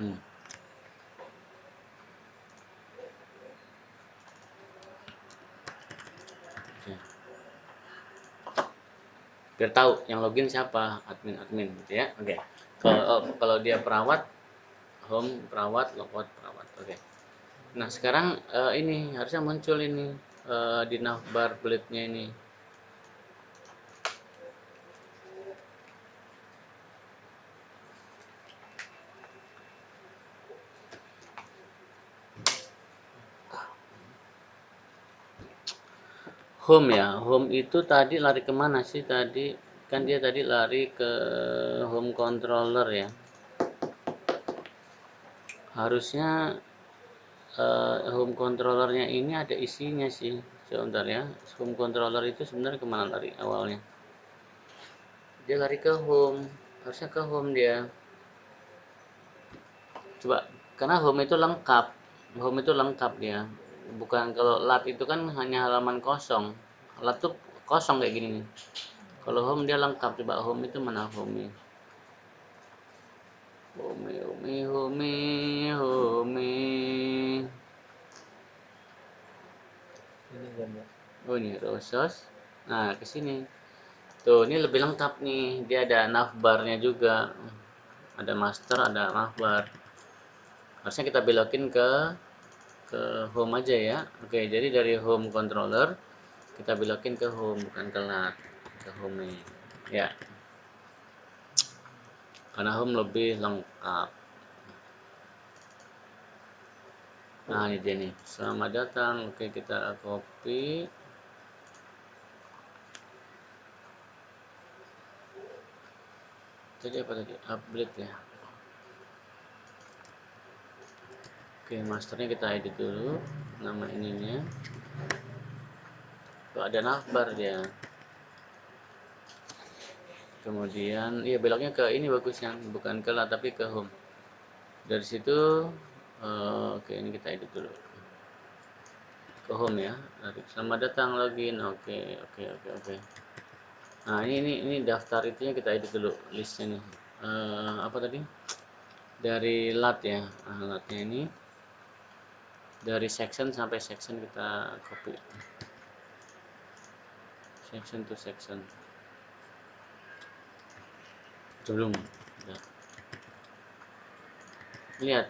Hmm. Oke. Biar tahu yang login siapa, admin gitu ya. Oke. Kalau dia perawat, home perawat, logout perawat. Oke. Nah, sekarang ini harusnya muncul ini di navbar blade-nya ini. Home ya, home itu tadi lari kemana sih tadi? Kan dia tadi lari ke home controller ya. Harusnya home controllernya ini ada isinya sih. Sebentar ya, home controller itu sebenarnya kemana lari awalnya? Dia lari ke home, harusnya ke home dia. Coba, karena home itu lengkap. Home itu lengkap dia. Bukan kalau lat itu kan hanya halaman kosong. Lat tuh kosong kayak gini nih. Kalau home dia lengkap. Coba home itu mana home? Home. Ini gambar. Oh ini Rosos. Nah ke sini. Tuh ini lebih lengkap nih. Dia ada navbarnya juga. Ada master, ada navbar. Harusnya kita belokin ke home aja ya. Oke, jadi dari home controller kita belokin ke home, bukan ke lat, ke home ya. Karena home lebih lengkap. Nah ini dia nih, selamat datang. Oke, kita copy. Tadi apa tadi? Update ya. Oke, masternya kita edit dulu. Nama ininya. Tuh ada navbar dia. Kemudian, iya beloknya ke ini bagusnya, bukan ke lat tapi ke home. Dari situ, oke ini kita edit dulu. Ke home ya. Selamat datang login. Oke, oke, oke, oke. Nah, ini daftar itunya kita edit dulu listnya nih. Apa tadi? Dari lat ya. Nah, latnya ini dari section sampai section kita copy. Section to section. Belum. Ya. Lihat,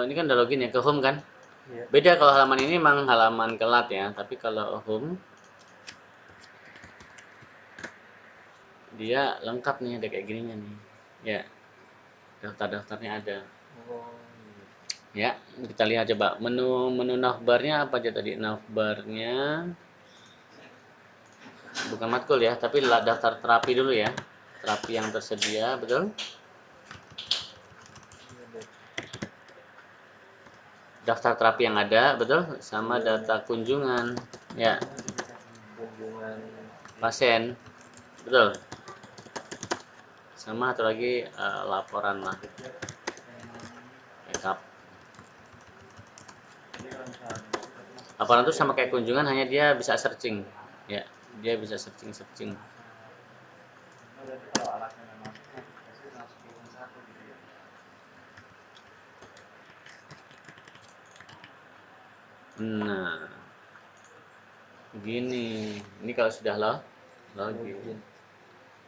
ini kan udah login ya ke home kan? Iya. Beda kalau halaman ini memang halaman ke lat ya, tapi kalau home dia lengkap nih, ada kayak gininya nih. Ya, daftar-daftarnya ada. Oh, iya. Ya, kita lihat coba menu navbarnya apa aja tadi? Navbarnya bukan matkul ya, tapi daftar terapi dulu ya. Terapi yang tersedia, betul? Iya, deh. Daftar terapi yang ada, betul? Sama Iya. data kunjungan, ya, Kunjungan pasien, betul? Sama atau lagi laporan lah, backup. Laporan itu sama kayak kunjungan, hanya dia bisa searching, ya, dia bisa searching. Nah, gini, ini kalau sudah login,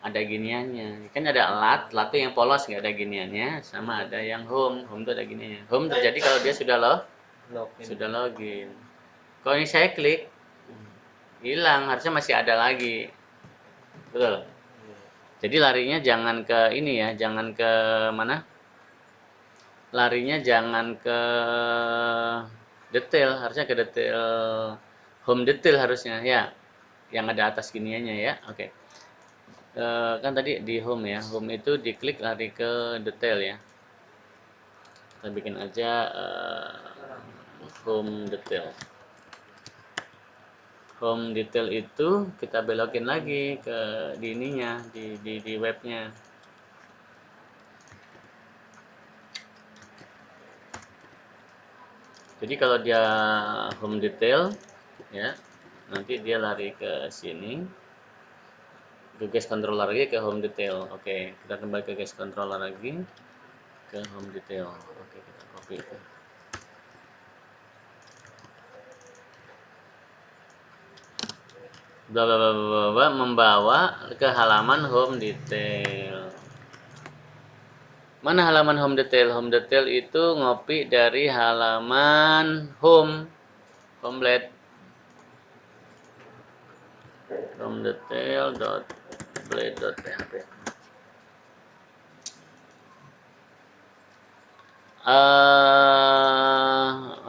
ada giniannya. Kan ada lat tuh yang polos nggak ada giniannya, sama ada yang home tuh ada giniannya. Home terjadi kalau dia sudah login. Kalau ini saya klik, hilang, harusnya masih ada lagi, betul. Jadi larinya jangan ke ini ya, jangan ke mana? Larinya jangan ke detail, harusnya ke detail home detail harusnya ya, yang ada atas giniannya ya. Oke. Kan tadi di home ya, home itu diklik lari ke detail ya. Kita bikin aja home detail. Home detail itu kita belokin lagi ke di ininya, di webnya. Jadi kalau dia home detail ya, nanti dia lari ke sini, ke guest controller lagi ke home detail. Oke, kita kembali ke guest controller lagi ke home detail. Oke, kita copy itu. Bla bla bla bla bla, membawa ke halaman home detail. Mana halaman home detail? Home detail itu ngopi dari halaman home blade. Home detail dot blade dot php.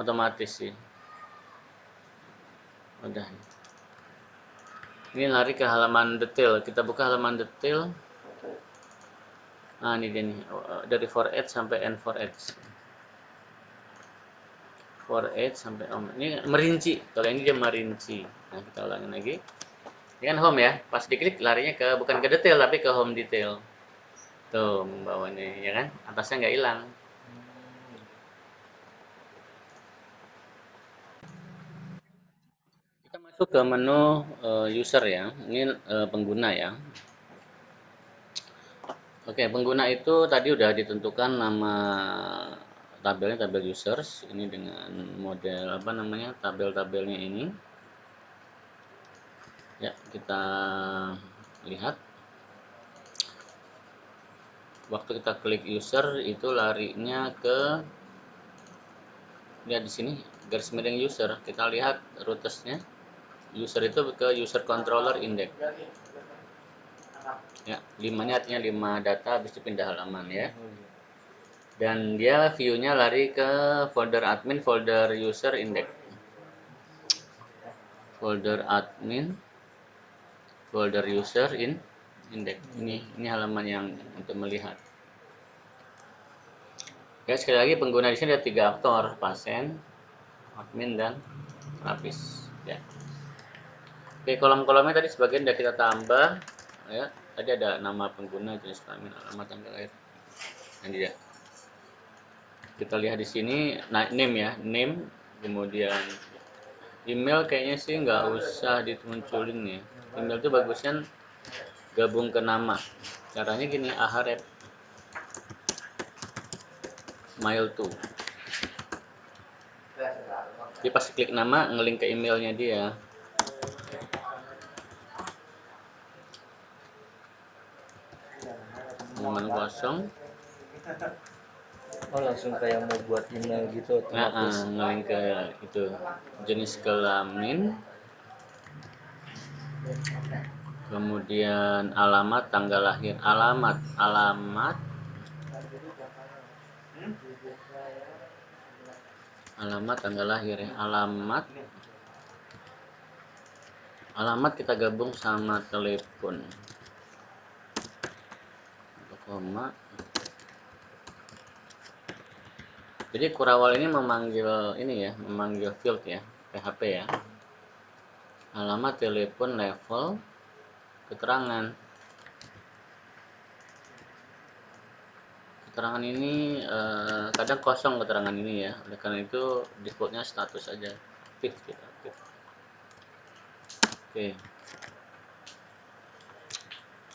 Otomatis sih. Udah. Ini lari ke halaman detail. Kita buka halaman detail. Nah, ini dia nih. Dari for edge sampai end for edge. For edge sampai ini merinci. Kalau ini dia merinci. Nah, kita ulangin lagi. Ini kan home ya. Pas diklik larinya ke bukan ke detail tapi ke home detail. Tuh, bawahnya ya kan? Atasnya nggak hilang. Kita masuk ke menu user ya. Ini pengguna ya. Oke, pengguna itu tadi udah ditentukan nama tabelnya, tabel users. Ini dengan model apa namanya, tabel-tabelnya ini. Ya, kita lihat. Waktu kita klik user itu larinya ke, lihat di sini garis miring user. Kita lihat rutesnya. User itu ke user controller index. Ya, 5-nya artinya 5 data habis dipindah halaman ya. Dan dia view-nya lari ke folder admin, folder user index. Folder admin, folder user index. Ini halaman yang untuk melihat. Ya, sekali lagi pengguna di sini ada 3 aktor, pasien, admin, dan terapis. Ya. Oke, kolom-kolomnya tadi sebagian sudah kita tambah. Ya, tadi ada nama pengguna, jenis kelamin, alamat, tanggal lahir. Nah, dia. Kita lihat di sini, nah, name ya, name, kemudian email kayaknya sih nggak usah dimunculin ya. Email itu bagusnya gabung ke nama. Caranya gini, aharep mail to. Dia pas klik nama ngelink ke emailnya dia. Halaman kosong. Oh, langsung kayak mau buat email gitu otomatis. Ngelink ke itu jenis kelamin, kemudian alamat, tanggal lahir, alamat tanggal lahir ya, alamat kita gabung sama telepon, koma. Jadi Kurawal ini memanggil ini ya, memanggil field ya, PHP ya. Alamat, telepon, level, keterangan. Keterangan ini kadang kosong keterangan ini ya. Oleh karena itu defaultnya status aja, aktif gitu, aktif. Oke.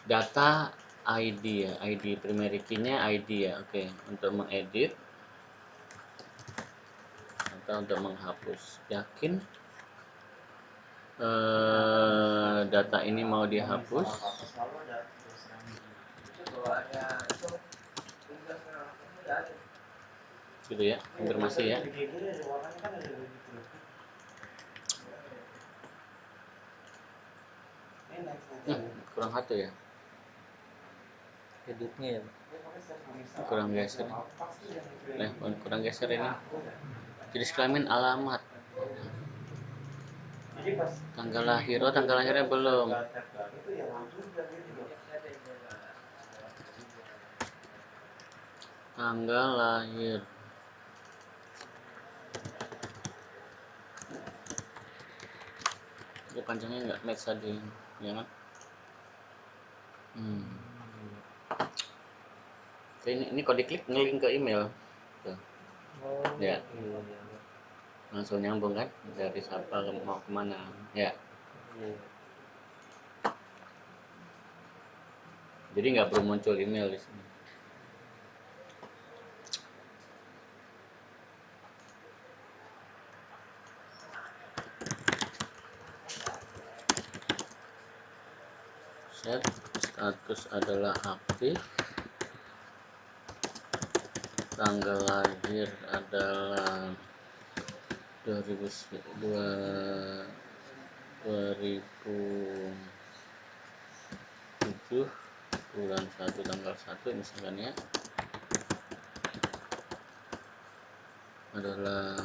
Data ID ya, ID primary key-nya ID ya. Oke, untuk mengedit atau untuk menghapus. Yakin data ini mau dihapus. Gitu ya, konfirmasi ya. Kurang satu ya. Editnya ya, Kurang geser. Kurang geser ini. Jenis kelamin alamat. Tanggal lahir, oh tanggal lahirnya belum. Tanggal lahir. Dia panjangnya nggak match tadi, ya kan? Ini kalau diklik ngelink ke email. Tuh. Oh, Ya, iya, iya. langsung nyambung kan dari siapa mau kemana. Ya, Iya. jadi nggak perlu muncul email di sini. Set status adalah aktif, tanggal lahir adalah 2007 bulan 1 tanggal 1 misalkan ya, adalah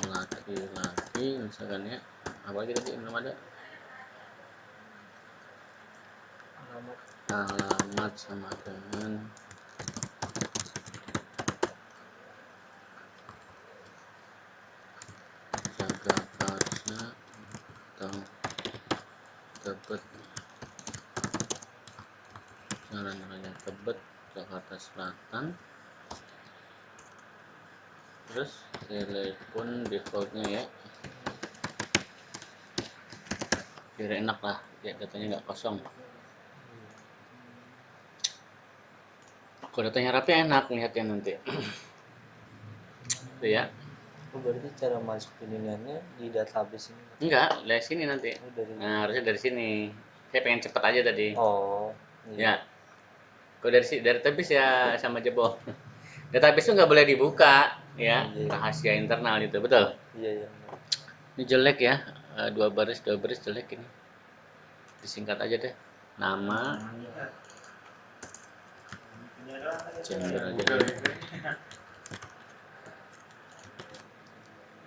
laki-laki misalkan ya. Apa lagi tadi belum ada? Alamat sama dengan Jagakarsa atau Tebet, Jalan Raya Tebet, Jakarta Selatan. Terus telepon defaultnya ya, biar enak lah, ya datanya nggak kosong. Kalau datanya rapi enak lihatnya nanti. Itu ya. Oh, berarti cara masukin iniannya di database ini? Enggak, dari sini nanti. Oh, dari... Nah, harusnya dari sini. Saya pengen cepet aja tadi. Oh, Ya. iya. Kalau dari database ya sama jebol. Database itu nggak boleh dibuka, ya. Iya. Rahasia internal itu, betul. Iya, iya. Ini jelek ya, dua baris jelek ini. Disingkat aja deh. Nama, gender aja deh.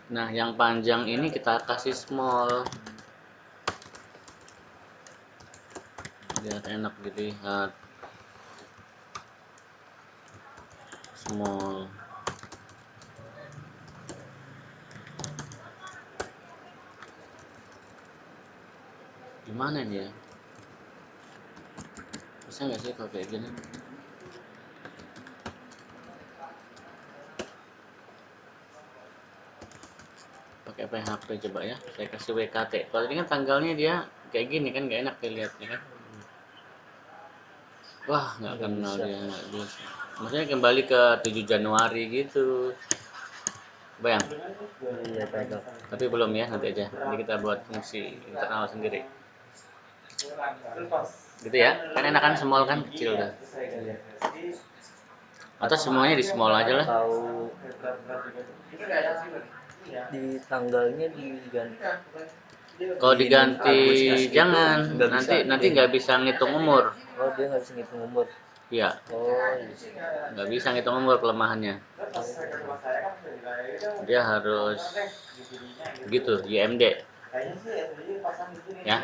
Nah, yang panjang ini kita kasih small. Biar enak dilihat. Small. Gimana ini ya? Bisa nggak sih kalau kayak gini? Pakai PHP coba ya. Saya kasih WKT. Kalau ini kan tanggalnya dia kayak gini kan nggak enak dilihatnya kan. Wah, nggak Nggak kenal bisa. dia, nggak bisa. Maksudnya kembali ke 7 Januari gitu. Bayang. Iya, cocok. Tapi belum ya, nanti aja. Nanti kita buat fungsi internal sendiri. Gitu ya. Kan enakan small kan kecil dah. Iya. Atau semuanya di small aja lah. Tahu di tanggalnya diganti. Kalau Di diganti Agustus gitu, jangan, nggak bisa. nanti nggak bisa ngitung umur. Oh, dia nggak bisa ngitung umur. Iya, Oh, iya. nggak bisa ngitung umur kelemahannya. Dia harus gitu, YMD. Ya,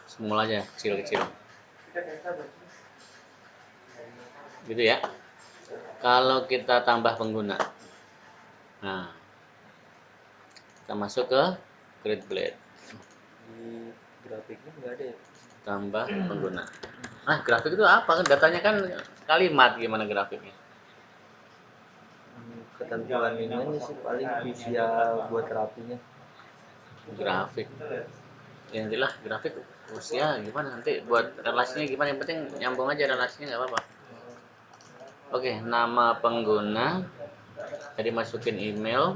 semula aja, kecil-kecil. Gitu ya. Kalau kita tambah pengguna, nah kita masuk ke Create Blade. Di grafiknya nggak ada ya? Tambah pengguna. Nah, grafik itu apa? Datanya kan kalimat, gimana grafiknya? Ketentuan ini sih paling usia buat terapinya. Grafik. Ya nantilah grafik usia gimana nanti buat relasinya gimana, yang penting nyambung aja relasinya nggak apa-apa. Oke, nama pengguna tadi masukin email,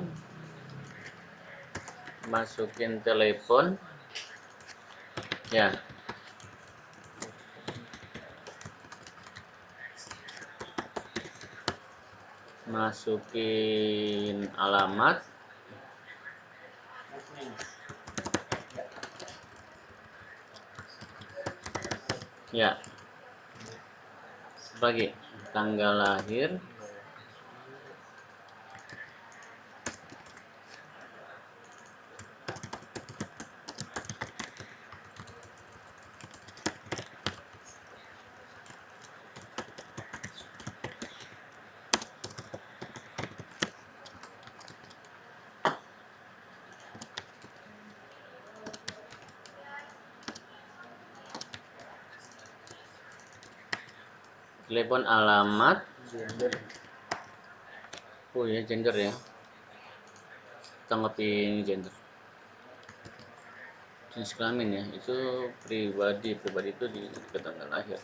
masukin telepon ya, masukin alamat ya, bagi tanggal lahir, telepon, alamat, gender. oh ya gender ya, tanggapin gender. Jenis kelamin ya, itu pribadi itu di tanggal lahir.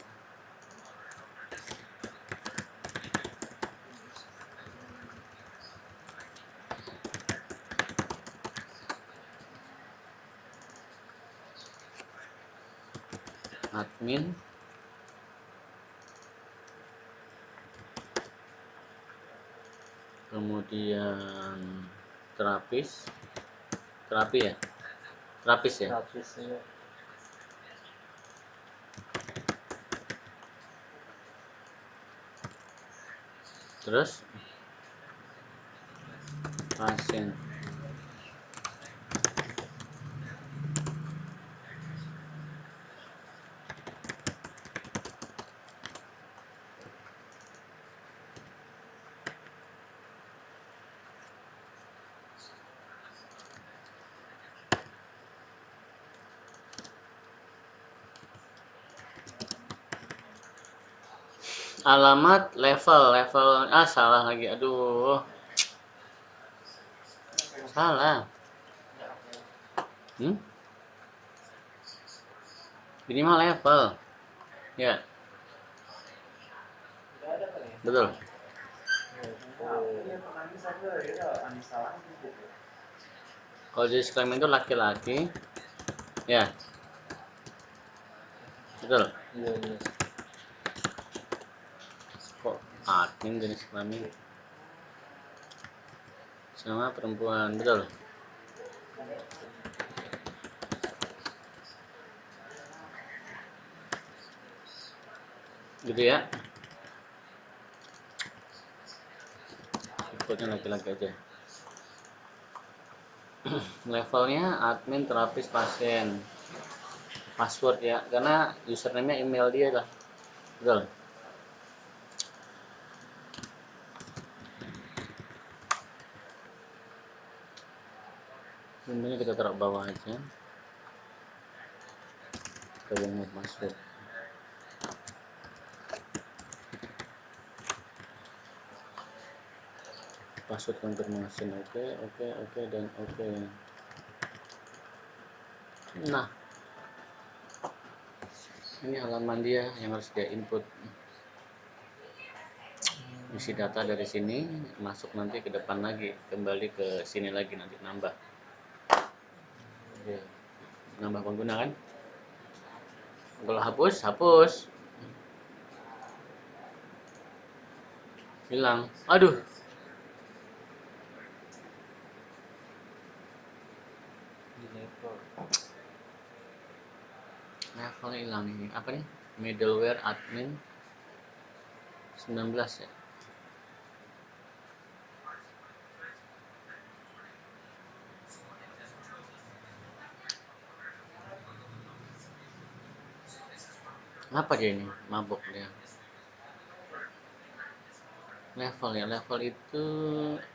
Admin, kemudian terapi ya, terapis ya. Terapisnya Terus pasien, alamat, level salah lagi, aduh salah. hmm? Minimal level ya, betul. Kalau jenis kelamin itu laki-laki ya, betul. iya iya. Kok admin jenis kelamin sama perempuan, betul. Gitu ya, ikutnya laki-laki aja. Levelnya admin, terapis, pasien, password ya, karena username-nya email dia lah, betul. Ini kita taruh bawah aja, kita password. Password konfirmasi, oke dan oke. Nah, ini halaman dia yang harus dia input, isi data dari sini masuk nanti ke depan lagi, kembali ke sini lagi, nanti nambah. Oke. Nambah pengguna kan, kalau hapus hilang, aduh. Di level Levelnya hilang ini, apa nih, middleware admin 19 ya. Apa dia ini, mabok dia. Level ya, level itu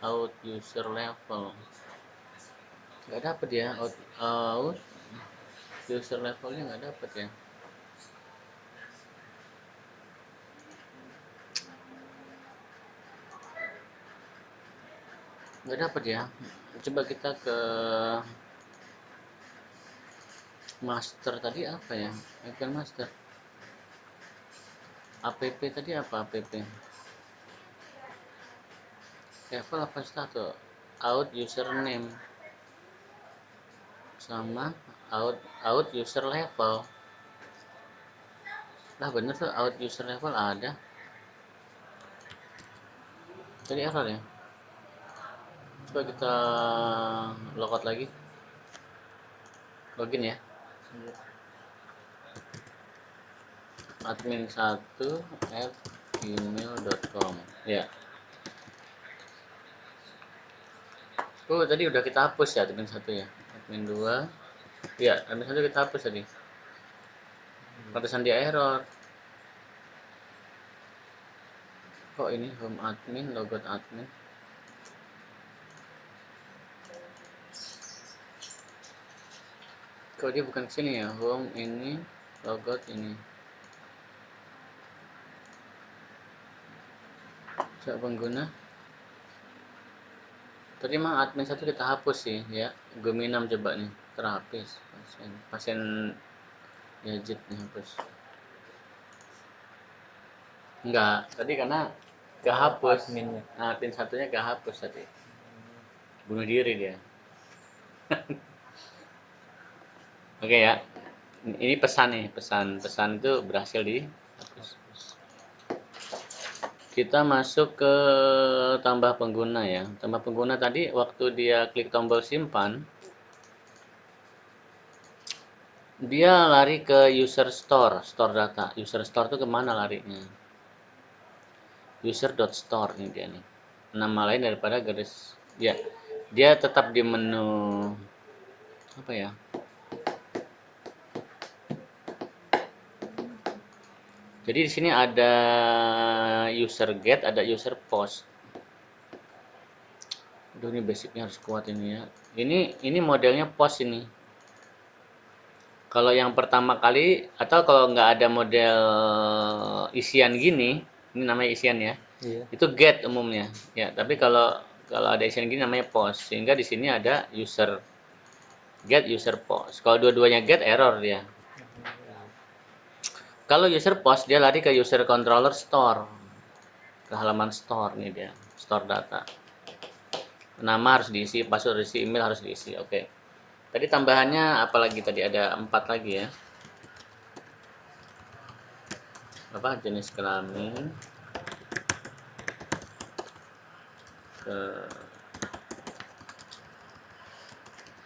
out user level, nggak dapet ya, out user levelnya nggak dapet ya. Nggak dapet ya, coba kita ke master tadi apa ya, bukan master, app tadi apa, app level apa status, out username sama out user level. Lah bener tuh, out user level ada, jadi error ya. Coba kita logout lagi, login ya, iya. admin1@gmail.com ya. Oh tadi udah kita hapus ya admin 1 ya, admin 2 ya, admin 1 kita hapus tadi, pantesan dia error. Kok ini home admin, logout admin, kok dia bukan sini ya, home ini, logout ini. hak pengguna. Tadi mah admin satu kita hapus sih ya. Geminam coba nih terhapus. Pasien gadget nih hapus. Enggak, tadi karena kehapus. Adminnya. Nah, admin satunya kehapus tadi. Bunuh diri dia. Oke ya. Ini pesan nih, pesan itu berhasil dihapus. Kita masuk ke tambah pengguna ya. Tambah pengguna tadi waktu dia klik tombol simpan, dia lari ke user store, store data. User store itu kemana larinya? User.store ini dia nih. Nama lain daripada garis ya. Dia tetap di menu apa ya? Jadi di sini ada user get, ada user post. Aduh, ini basicnya harus kuat ini ya. Ini modelnya post ini. Kalau yang pertama kali atau kalau nggak ada model isian gini, ini namanya isian ya. Iya. Itu get umumnya. Ya, tapi kalau ada isian gini namanya post. Sehingga di sini ada user get, user post. Kalau dua-duanya get error dia. Kalau user post dia lari ke user controller store. Ke halaman store nih dia, store data. Nama harus diisi, password harus diisi, email harus diisi. Oke. Tadi tambahannya apalagi tadi ada 4 lagi ya. Apa jenis kelamin, ke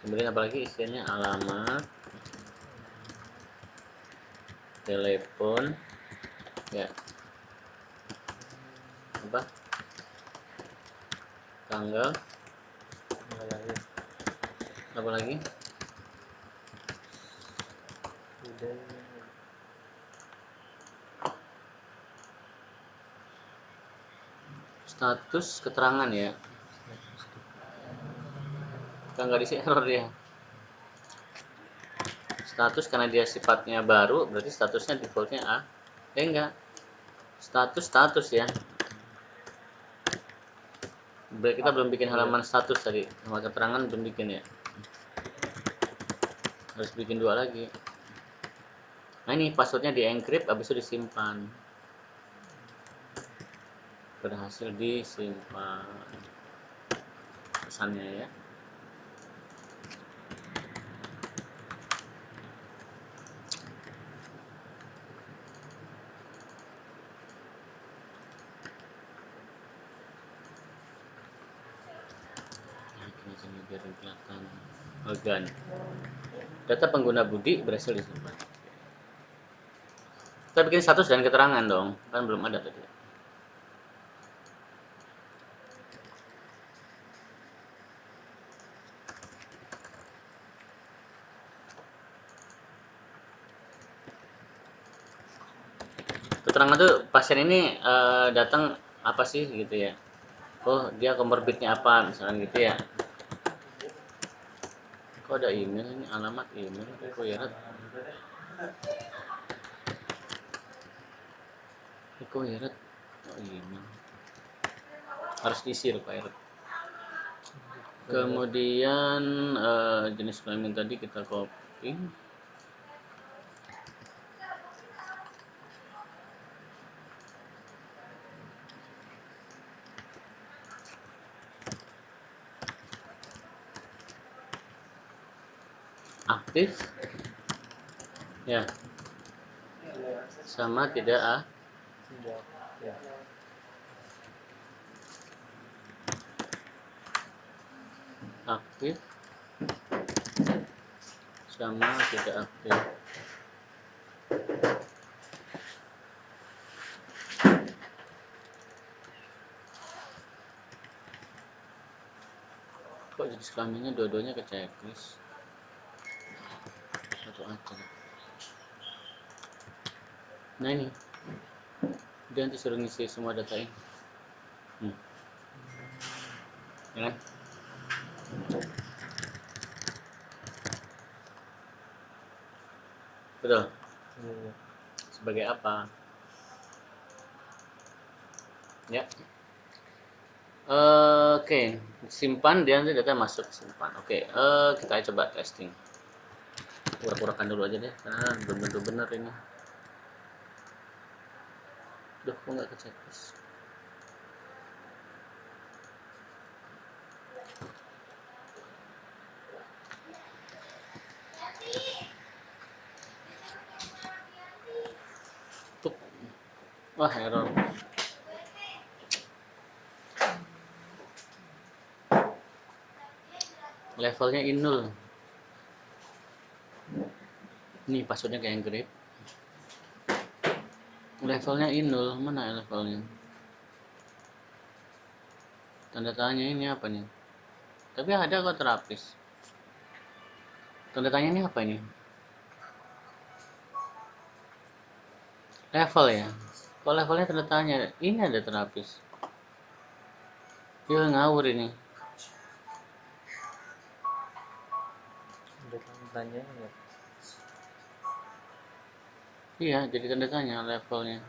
kemudian apalagi isinya alamat, telepon, ya apa tanggal, apa lagi Udah. status keterangan ya. Kan nggak diisi error dia. Status karena dia sifatnya baru berarti statusnya defaultnya A. Enggak. Status ya. Berarti kita belum bikin halaman status tadi. Nama keterangan belum bikin ya. Harus bikin 2 lagi. Nah ini passwordnya di encrypt habis itu disimpan. Berhasil disimpan pesannya ya. Ini biar kelihatan organ. Data pengguna Budi berhasil disimpan. Kita bikin status dan keterangan dong, kan belum ada tadi. Keterangan tuh pasien ini datang apa sih gitu ya. Oh dia komorbidnya apa misalkan gitu ya. Kok ada email ini, alamat email kok ya oh email harus diisi Pak. Kemudian jenis kelamin tadi kita copy. Aktif ya sama tidak Ya. aktif sama tidak aktif. Kok jenis kelaminnya dua-duanya ke checklist satu aja. Nah ini dia nanti suruh ngisi semua data ini. Ya kan? Betul. Sebagai apa? Ya. Oke, simpan dia nanti data masuk simpan. Oke, kita coba testing. Pura-purakan dulu aja deh, karena belum tentu bener ini. Duh, kok nggak ke checklist? Tuh, wah error. Levelnya inul. Nih passwordnya kayak yang grade. Levelnya inul, mana ya levelnya? Tanda tanya ini apa nih? Tapi ada kok terapis. Tanda tanya ini apa ini? Level ya. Kalau levelnya tanda tanya, ini ada terapis. Iya ngawur ini. Udah tanya ya. Iya, jadi tanda tanya levelnya.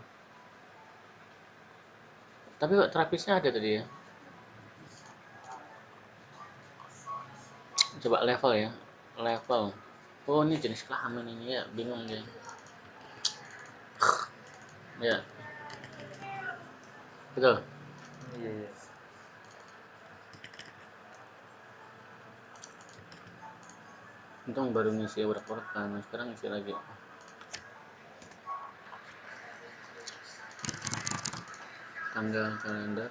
Tapi kok terapisnya ada tadi ya? Coba level ya. Level. Oh, ini jenis kelamin ini ya, bingung dia. Ya, betul. Iya, iya. Untung baru ngisi urak-urak kan, sekarang ngisi lagi. Tanggal kalender.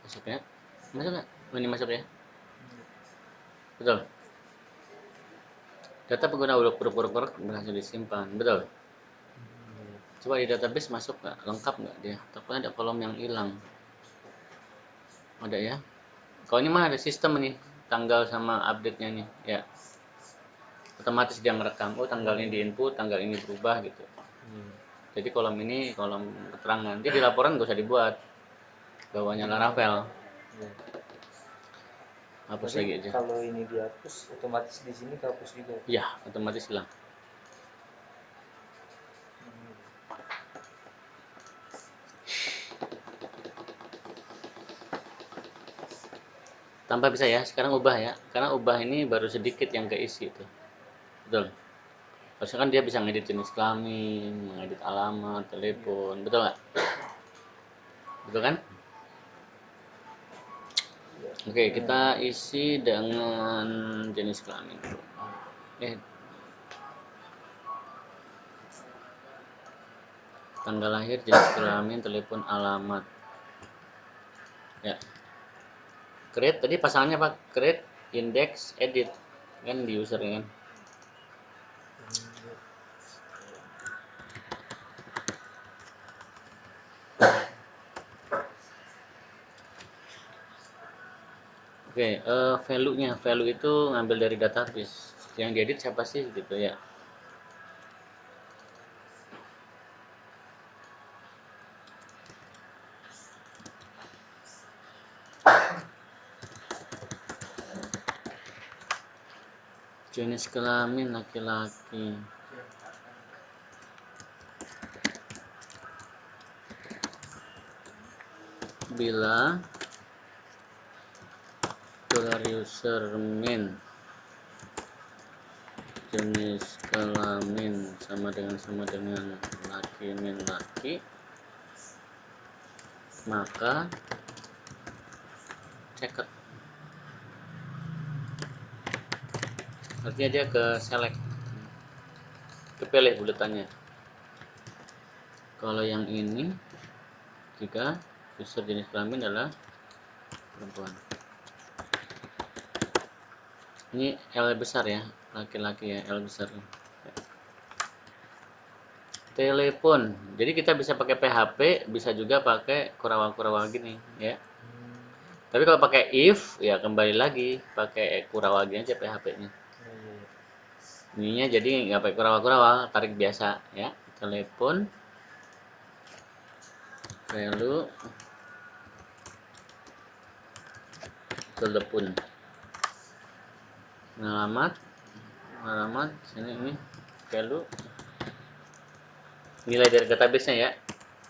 Masuk ya? Masuk nggak? Oh, ini masuk ya? Betul. Data pengguna urak-urak berhasil disimpan. Betul. Coba di database masuk nggak? Lengkap nggak dia? Takutnya ada kolom yang hilang. Ada ya? Kalau ini mah ada sistem nih, tanggal sama update-nya nih, ya. Otomatis dia merekam, oh tanggal ini di input, tanggal ini berubah gitu. Jadi kolom ini kolom keterangan. Nanti di laporan nggak usah dibuat. Bawahnya Laravel. Iya. Hapus Berarti lagi aja. kalau ini dihapus, otomatis di sini kehapus juga. Iya, otomatis hilang. Tanpa bisa ya, sekarang ubah ya. Karena ubah ini baru sedikit yang keisi itu. Betul. Harusnya kan dia bisa ngedit jenis kelamin, mengedit alamat, telepon, betul nggak? Betul kan? Oke, kita isi dengan jenis kelamin dulu. Tanggal lahir, jenis kelamin, telepon, alamat. Ya. Create tadi pasangannya apa? Create, index, edit. Kan di user kan. Oke, value-nya. Value itu ngambil dari database. Yang diedit siapa sih gitu ya. Jenis kelamin laki-laki. Bila user jenis kelamin sama dengan laki min laki, maka checked. Artinya dia ke select, kepilih buletannya. Kalau yang ini, jika user jenis kelamin adalah perempuan. Ini L besar ya, laki-laki ya, L besar. Telepon. Jadi kita bisa pakai PHP, bisa juga pakai Kurawal-Kurawal gini ya. Tapi kalau pakai if ya kembali lagi pakai Kurawal aja PHP-nya. Ininya jadi nggak pakai Kurawal-Kurawal, tarik biasa ya. Telepon, value, telepon. alamat sini ini value nilai dari database-nya ya,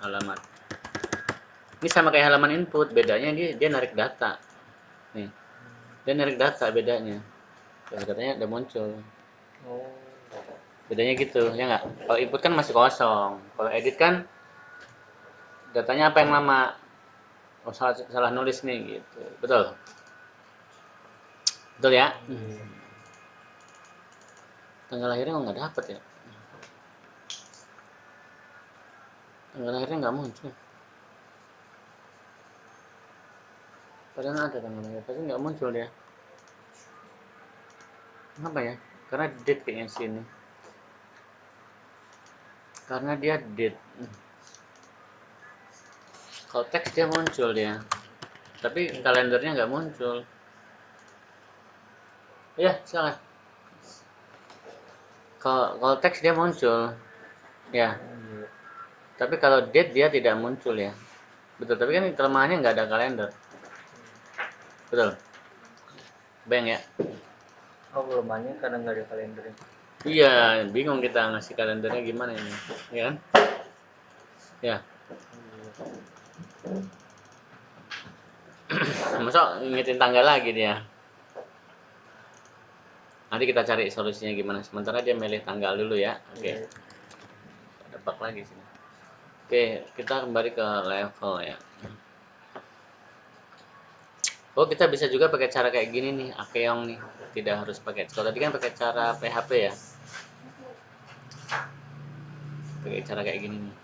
alamat. Ini sama kayak halaman input, bedanya dia narik data. Nih, dia narik data bedanya. Datanya udah muncul. Oh. Bedanya gitu, ya nggak? Kalau input kan masih kosong. Kalau edit kan datanya apa yang lama? Oh, salah nulis nih gitu. Betul? Betul ya? Tanggal lahirnya nggak dapet ya? Tanggal lahirnya nggak muncul. Padahal ada tanggal lahir, tapi nggak muncul dia. Kenapa ya? Karena date kayaknya sini. Karena dia date. Kalau teks dia muncul dia, tapi kalendernya nggak muncul. Ya, salah. Kalau teks dia muncul, ya. Tapi kalau date dia tidak muncul ya. Betul, tapi kan kelemahannya nggak ada kalender. Betul. Bang ya. Oh, kelemahannya karena nggak ada kalendernya. Iya, bingung kita ngasih kalendernya gimana ini, ya kan? Ya. Masa ngingetin tanggal lagi dia. Nanti kita cari solusinya gimana. Sementara dia milih tanggal dulu ya. Oke. Ada bug lagi sini. Oke, kita kembali ke level ya. Oh, kita bisa juga pakai cara kayak gini nih, Akeong nih. Tidak harus pakai. Kalau tadi kan pakai cara PHP ya. Pakai cara kayak gini nih.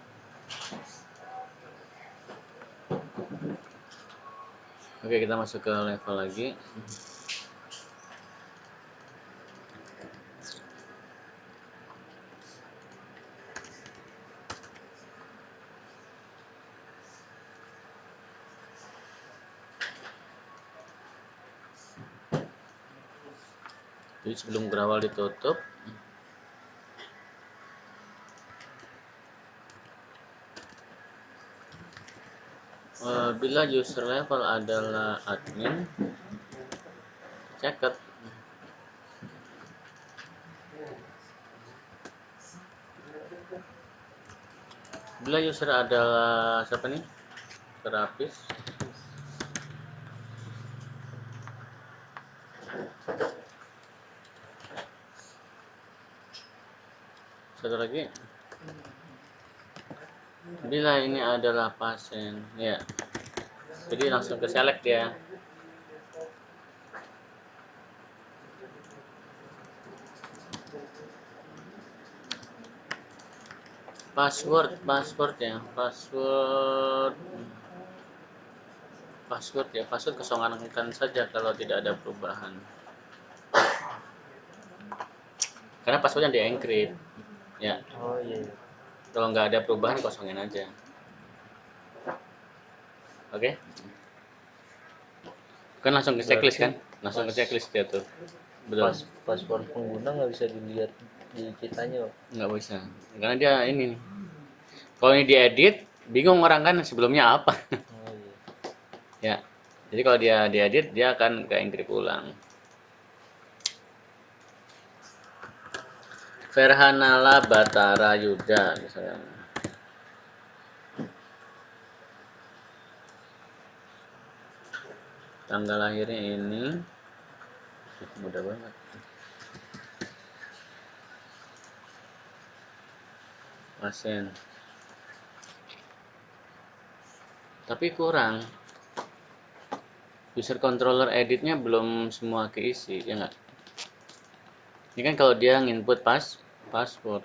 Oke, kita masuk ke level lagi. Jadi sebelum berawal ditutup, bila user level adalah admin, ceket. Bila user adalah siapa nih? Terapis. Satu lagi. Bila ini adalah pasien, ya. Jadi langsung ke select dia. Password ya, password kosongkan saja kalau tidak ada perubahan. Karena passwordnya di encrypt, ya. Oh iya. Kalau nggak ada perubahan kosongin aja. Oke? Kan langsung ke checklist kan? Langsung ke checklist dia tuh. Betul. Password pengguna nggak bisa dilihat di kitanya. Nggak bisa. Karena dia ini. Kalau ini diedit, bingung orang kan sebelumnya apa. Oh iya. Ya. Jadi kalau dia diedit, dia akan ke encrypt ulang. Verhanala Batara Yuda misalnya. Tanggal lahirnya ini mudah banget. Pasien. Tapi kurang. User controller editnya belum semua keisi, ya nggak? Ini kan kalau dia nginput password.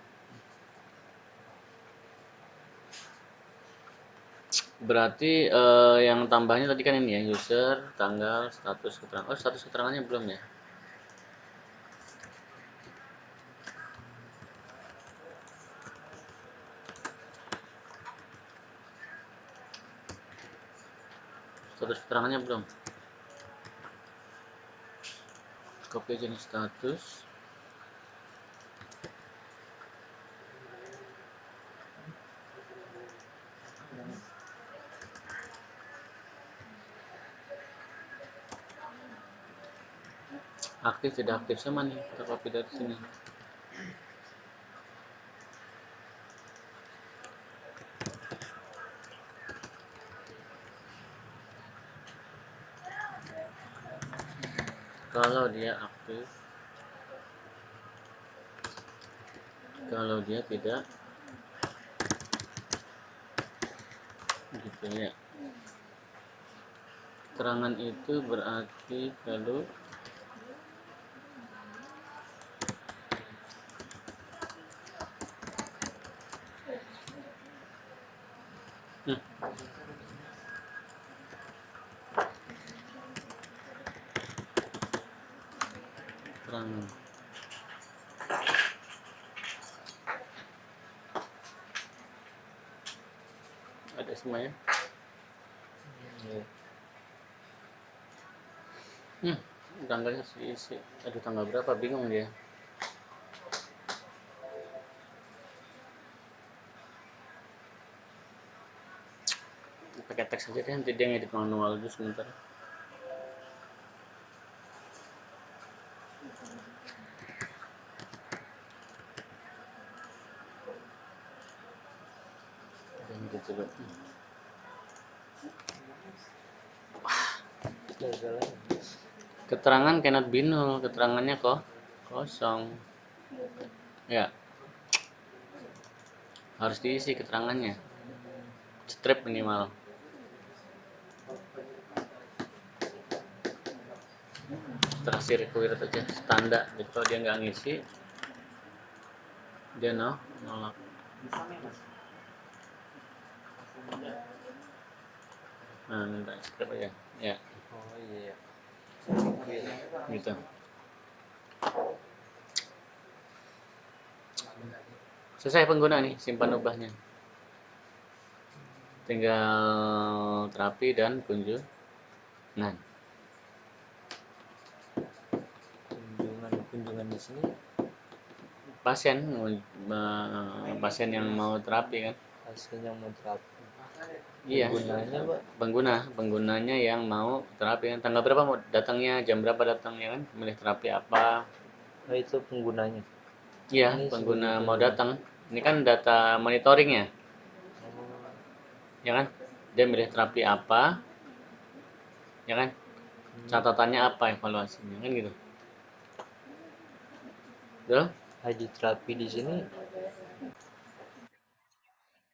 Berarti yang tambahnya tadi kan ini ya, user, tanggal, status keterangan. Oh, status keterangannya belum ya? Status keterangannya belum. Copy jenis status. Aktif tidak aktif sama nih, kita copy dari sini. Kalau dia aktif, kalau dia tidak, gitu ya. Keterangan itu berarti kalau keterangan ada semuanya. Tanggalnya isi. Aduh, tanggal berapa? Bingung dia. Pakai teks aja deh, nanti dia ngedit manual dulu sebentar. Dan gitu dulu. Keterangan cannot be null, keterangannya kok kosong. Ya, harus diisi keterangannya. Strip minimal. Terakhir required aja standar. Jadi kalau dia nggak ngisi, dia nolak. Nah, minta strip aja. Ya. Oh iya. Gitu. Selesai pengguna nih, simpan ubahnya. Tinggal terapi dan kunjungan. Kunjungan di sini Pasien pasien yang mau terapi kan. pasien yang mau terapi. Iya. Penggunanya Pak, Penggunanya yang mau terapi kan. Tanggal berapa mau datangnya, jam berapa datangnya kan, milih terapi apa. itu penggunanya. Iya, Ini pengguna sebagai mau pengguna. datang. Ini kan data monitoring ya, Oh, ya kan? Dia milih terapi apa, ya kan? Catatannya apa, evaluasinya kan gitu. Betul? ID terapi di sini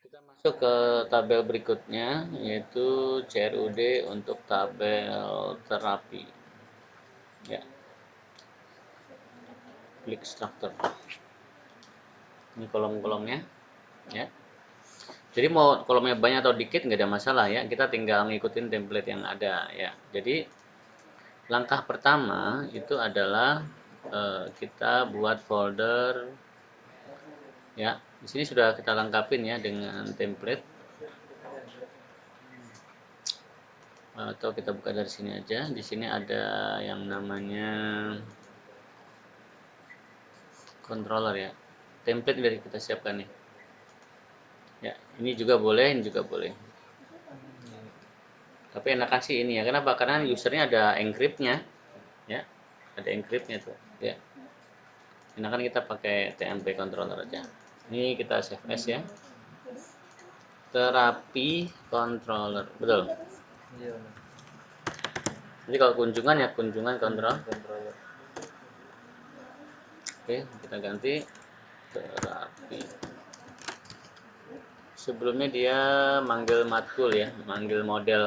Kita masuk ke tabel berikutnya, yaitu CRUD untuk tabel terapi. Ya, klik struktur. Ini kolom-kolomnya, ya. Jadi mau kolomnya banyak atau dikit nggak ada masalah ya. Kita tinggal ngikutin template yang ada ya. Jadi langkah pertama itu adalah kita buat folder ya. Di sini sudah kita lengkapin ya dengan template. Atau kita buka dari sini aja. Di sini ada yang namanya controller ya. Template dari kita siapkan nih. Ya, ini juga boleh, ini juga boleh. Tapi enakan sih ini ya. Kenapa? Karena usernya ada encryptnya ya. Ada encryptnya tuh ya. Enakan kita pakai TMP controller aja. Ini kita save as ya. Terapi controller, betul. iya. Jadi kalau kunjungan ya kunjungan kontrol. Controller. Oke, kita ganti terapi. Sebelumnya dia manggil matkul ya, manggil model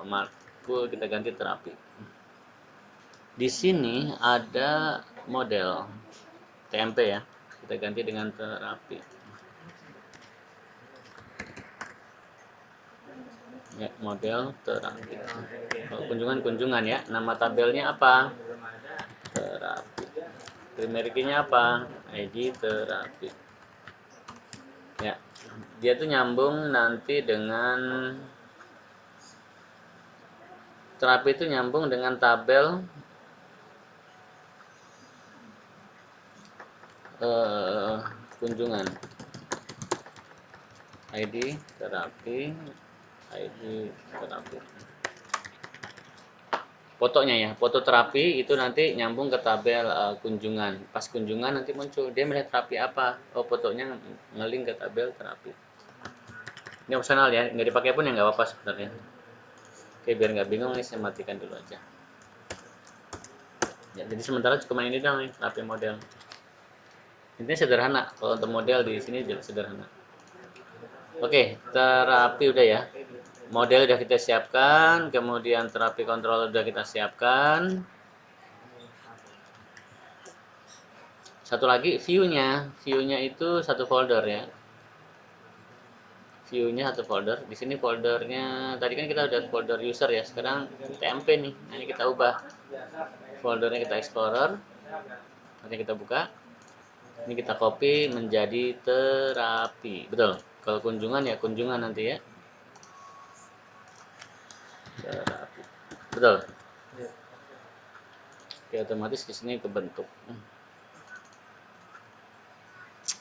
matkul, kita ganti terapi. Di sini ada model TMP ya, kita ganti dengan terapi. Ya, model terapi. Kalau kunjungan ya, nama tabelnya apa? Terapi. Primary key-nya apa? ID terapi. Ya, dia tuh nyambung nanti dengan terapi itu nyambung dengan tabel kunjungan. ID terapi, ID terapi. fotonya ya, foto terapi itu nanti nyambung ke tabel kunjungan. Pas kunjungan nanti muncul dia melihat terapi apa, oh fotonya ngeling ke tabel terapi. Ini opsional ya, nggak dipakai pun ya nggak apa-apa sebenarnya. Oke, biar nggak bingung nih saya matikan dulu aja. Ya, jadi sementara cuma ini doang nih terapi model. Intinya sederhana, kalau untuk model di sini sederhana. Oke, terapi udah ya. Model udah kita siapkan, kemudian terapi controller udah kita siapkan. Satu lagi view-nya. View-nya itu satu folder ya. View-nya satu folder. Di sini foldernya tadi kan kita udah folder user ya. Sekarang TMP nih. Nah, ini kita ubah. Foldernya kita explorer. Nanti kita buka. Ini kita copy menjadi terapi. Betul. Kalau kunjungan ya kunjungan nanti ya. Terapi. Betul. Oke, otomatis di sini kebentuk.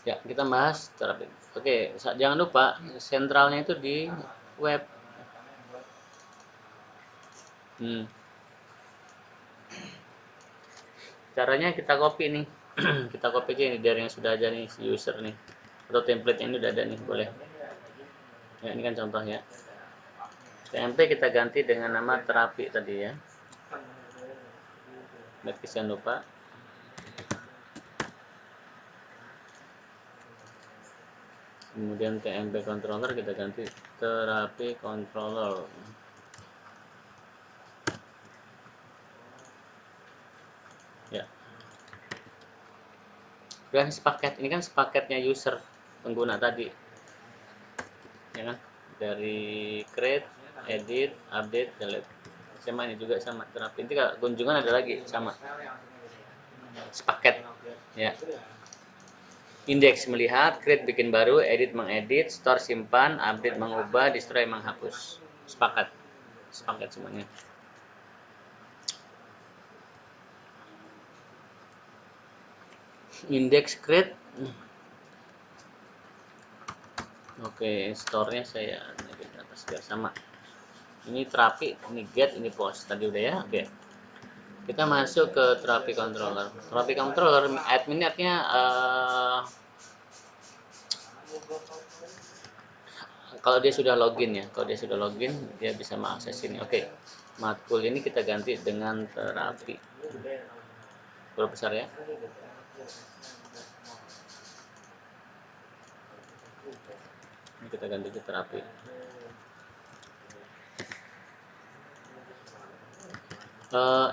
Ya, kita bahas terapi. Oke, jangan lupa sentralnya itu di web. Caranya kita copy nih. Kita copy aja ini dari yang sudah ada nih si user nih. Atau template ini udah ada nih, boleh. Ya, ini kan contohnya. TMP kita ganti dengan nama terapi tadi ya. Jangan lupa. Kemudian TMP controller kita ganti terapi controller. Ya. Udah sepaket. Ini kan sepaketnya user pengguna tadi. Ya kan? Dari create, edit, update, delete. Sama ini juga sama terapi. Nanti kalau kunjungan ada lagi sama. Sepaket. Ya. Indeks melihat, create bikin baru, edit mengedit, store simpan, update mengubah, destroy menghapus. Sepakat. Sepakat semuanya. Indeks create. Oke, store-nya saya naik ke atas biar sama. Ini terapi, ini get, ini post. Tadi udah ya. Oke. Kita masuk ke terapi controller. Terapi controller adminnya kalau dia sudah login ya, kalau dia sudah login dia bisa mengakses ini. Oke, matkul ini kita ganti dengan terapi. Berapa besar ya? Ini kita ganti ke terapi.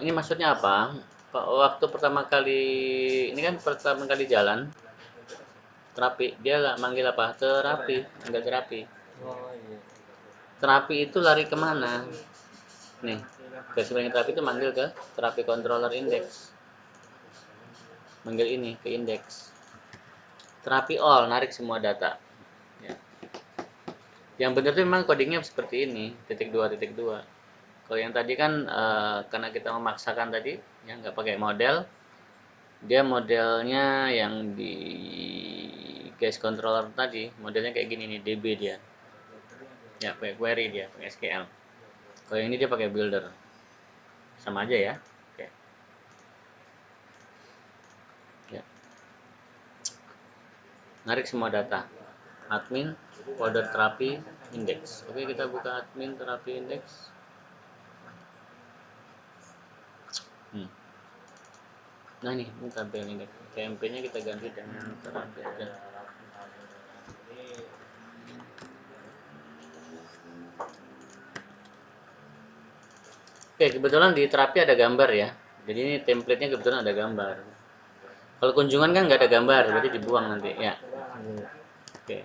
Ini maksudnya apa? Waktu pertama kali ini kan pertama kali jalan terapi, dia nggak manggil apa? Terapi, enggak terapi. Terapi itu lari kemana? Nih, garis miring terapi itu manggil ke terapi controller index. Manggil ini ke index. Terapi all, narik semua data. Ya. Yang benar itu memang codingnya seperti ini, titik 2 titik 2. Kalau yang tadi kan karena kita memaksakan tadi, yang nggak pakai model, dia modelnya yang di case controller tadi, modelnya kayak gini nih, DB dia. Ya, pakai query dia, pakai SQL. Kalau ini dia pakai builder. Sama aja ya. Oke. Ya. Narik semua data. Admin, folder terapi, index. Oke, kita buka admin terapi index. Nah ini tabel ini. TMP-nya kita ganti dengan terapi aja. Oke, kebetulan di terapi ada gambar ya. Jadi ini template-nya kebetulan ada gambar. Kalau kunjungan kan nggak ada gambar, berarti dibuang nanti ya. Oke.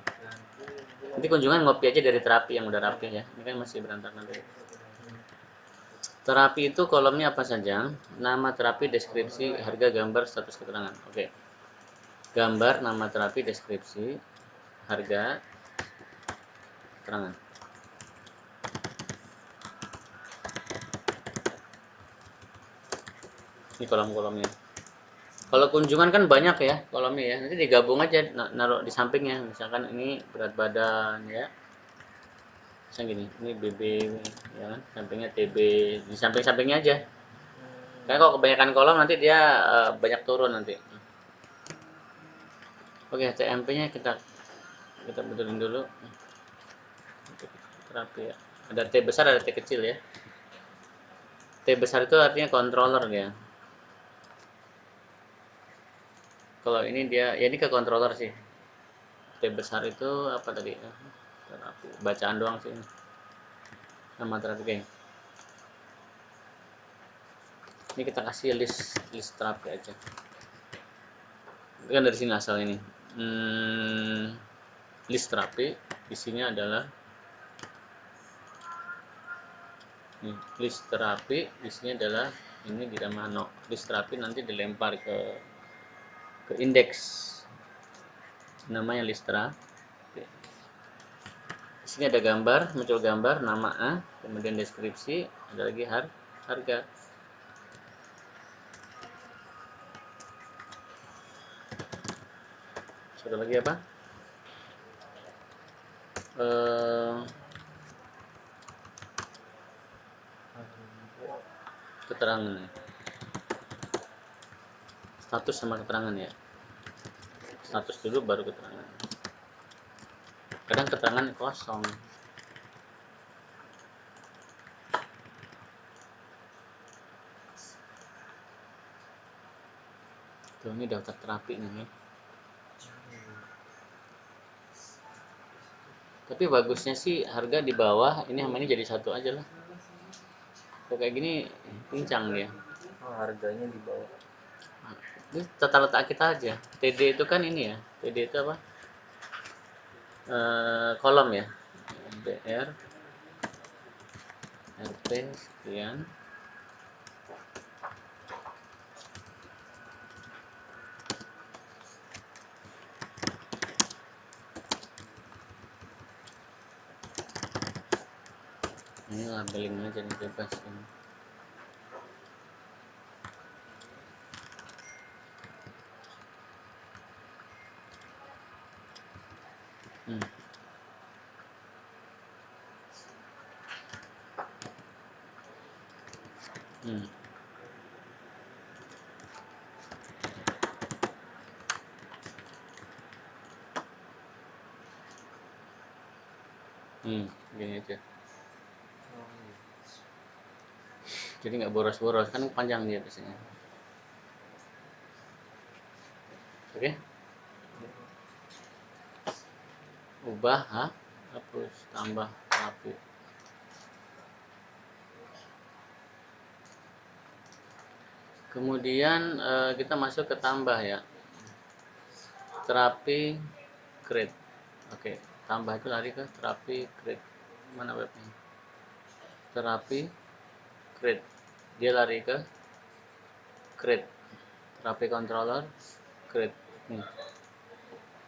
Nanti kunjungan ngopi aja dari terapi yang udah rapi ya. Ini kan masih berantakan tadi. Terapi itu kolomnya apa saja? Nama terapi, deskripsi, harga, gambar, status keterangan. Oke. Gambar, nama terapi, deskripsi, harga, keterangan. Ini kolom-kolomnya. Kalau kunjungan kan banyak ya kolomnya ya. Nanti digabung aja naruh di sampingnya. Misalkan ini berat badan ya. Misalnya gini, ini BB ya kan, sampingnya TB, di samping-sampingnya aja. Karena kalau kebanyakan kolom nanti dia banyak turun nanti. Oke, TMP-nya kita betulin dulu. Terapi ya. Ada T besar, ada T kecil ya. T besar itu artinya controller ya. Kalau ini dia, ya ini ke controller sih. T besar itu apa tadi? Terapi. Bacaan doang sih ini. Nama terapi geng. Ini kita kasih list terapi aja. Itu kan dari sini asal ini. List terapi isinya adalah nih, list terapi isinya adalah ini di mana list terapi nanti dilempar ke indeks namanya listra. Di sini ada gambar, muncul gambar nama A, kemudian deskripsi, ada lagi harga. Satu lagi apa? Keterangan. Status sama keterangan ya. Status dulu baru keterangan. Kadang keterangan kosong. Tuh, ini daftar terapi nih. Tapi bagusnya sih harga di bawah, ini sama ini jadi satu aja lah. Kok kayak gini pincang dia. Oh, harganya di bawah. Ini tata letak kita aja. TD itu kan ini ya. TD itu apa? Kolom ya. BR RP sekian. Ini labeling aja nih bebas ini. Hmm. Hmm. Gini aja. Jadi nggak boros-boros, kan panjang dia biasanya. Oke. Ubah, hapus, tambah, rapi. Kemudian kita masuk ke tambah ya. Terapi create. Oke, tambah itu lari ke terapi create. Mana webnya? Terapi create. Dia lari ke create. Terapi controller create. Nih.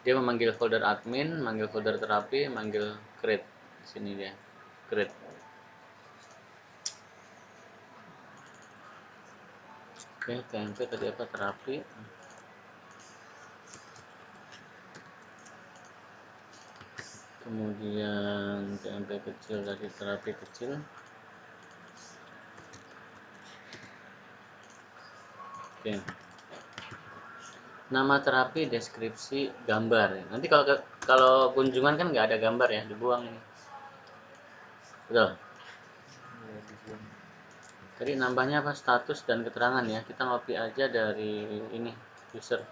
Dia memanggil folder admin, manggil folder terapi, manggil create. Sini dia. Create. Oke, TMP tadi apa? Terapi. Kemudian TMP kecil dari terapi kecil. Oke. Nama terapi, deskripsi, gambar. Nanti kalau kunjungan kan nggak ada gambar ya, dibuang ini. Betul. Tadi nambahnya apa? Status dan keterangan ya. Kita copy aja dari ini user.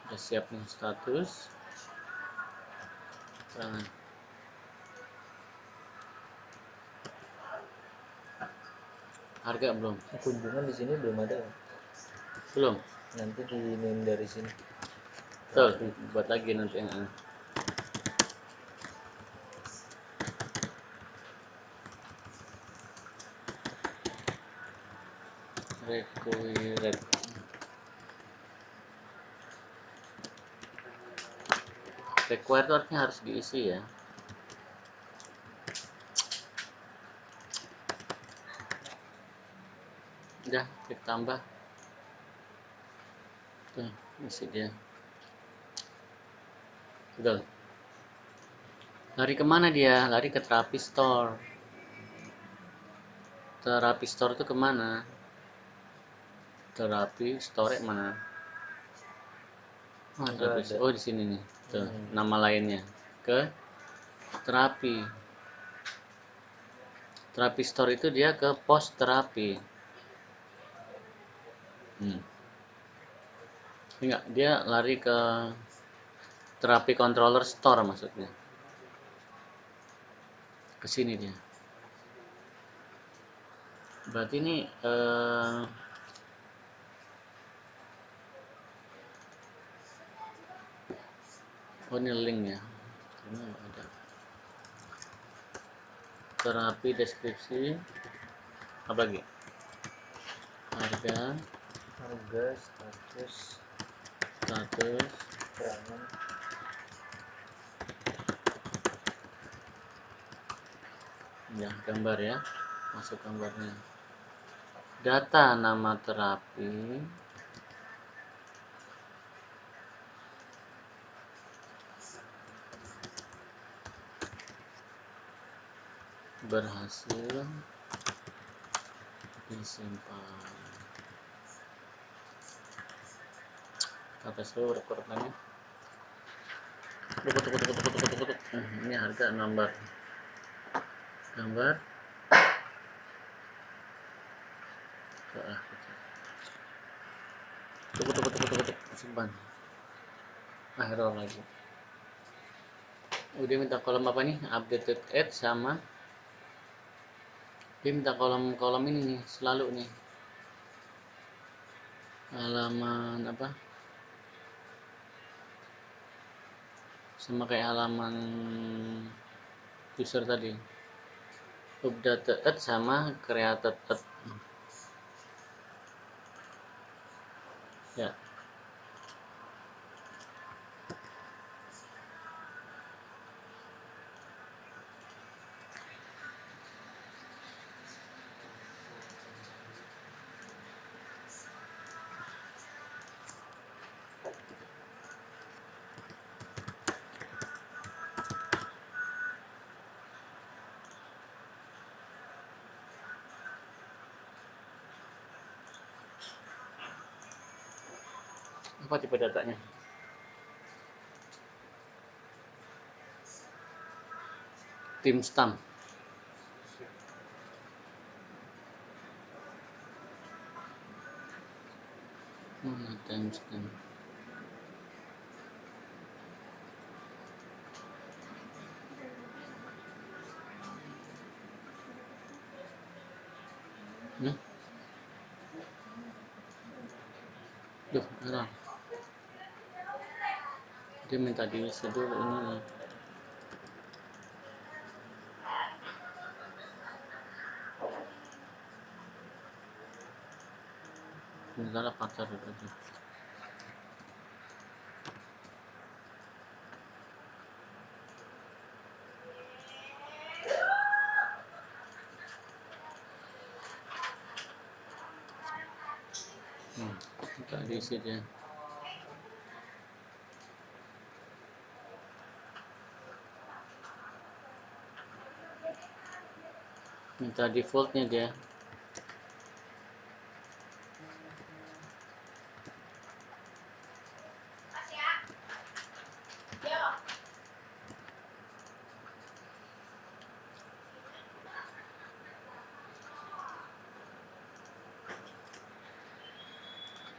Udah siap nih status, keterangan. Harga belum? Kunjungan di sini belum ada. Belum. Nanti di name dari sini. Betul. Buat lagi nanti. Required. Required itu artinya harus diisi ya. Udah, klik tambah. Tuh, isi dia. Betul. Lari kemana dia? Lari ke terapi store. Terapi store itu kemana? Terapi store mana? Terapi. Ada. Oh, di sini nih. Tuh, nama lainnya. Ke terapi. Terapi store itu dia ke post terapi. Enggak, dia lari ke terapi controller store maksudnya. Ke sini dia. Berarti ini oh ini link ya. Ini ada terapi deskripsi apa lagi? Harga, status, keterangan. ya gambar ya, masuk gambarnya. Data nama terapi, berhasil disimpan. Kata seluruh rekordannya. Ini harga nomor gambar. Simpan. Error lagi. Udah minta kolom apa nih? Updated add sama dia minta kolom-kolom ini nih selalu nih. Halaman apa? Sama kayak halaman user tadi. Updated add sama created add. Ya. Apa tipe datanya? Timestamp. Timestamp. Duh, error. Dia minta diisi dulu ini. Bentar pacar itu. Minta diisi dia. Minta defaultnya dia.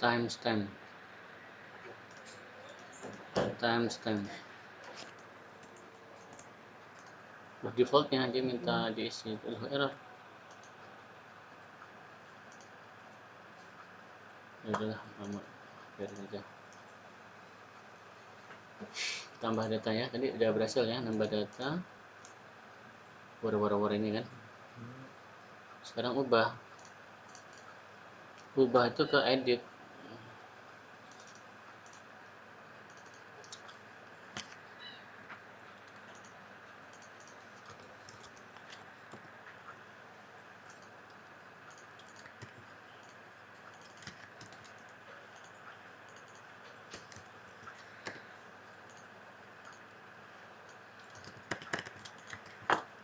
Timestamp. Defaultnya dia minta diisi. Error. Ya udahlah, biarin aja. Tambah data ya, tadi udah berhasil ya nambah data. War ini kan. Sekarang ubah itu ke edit.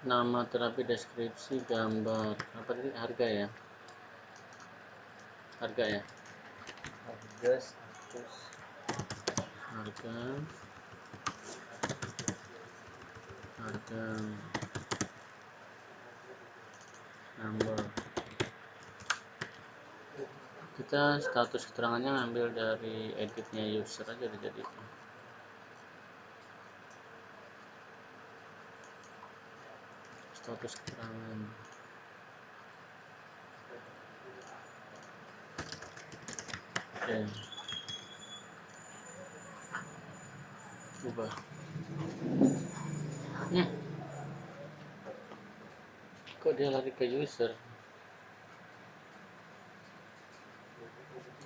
Nama terapi, deskripsi, gambar apa tadi, harga ya. status harga number. Kita status keterangannya ngambil dari editnya user aja jadi status keterangan. Oke. Ubah. Kok dia lari ke user?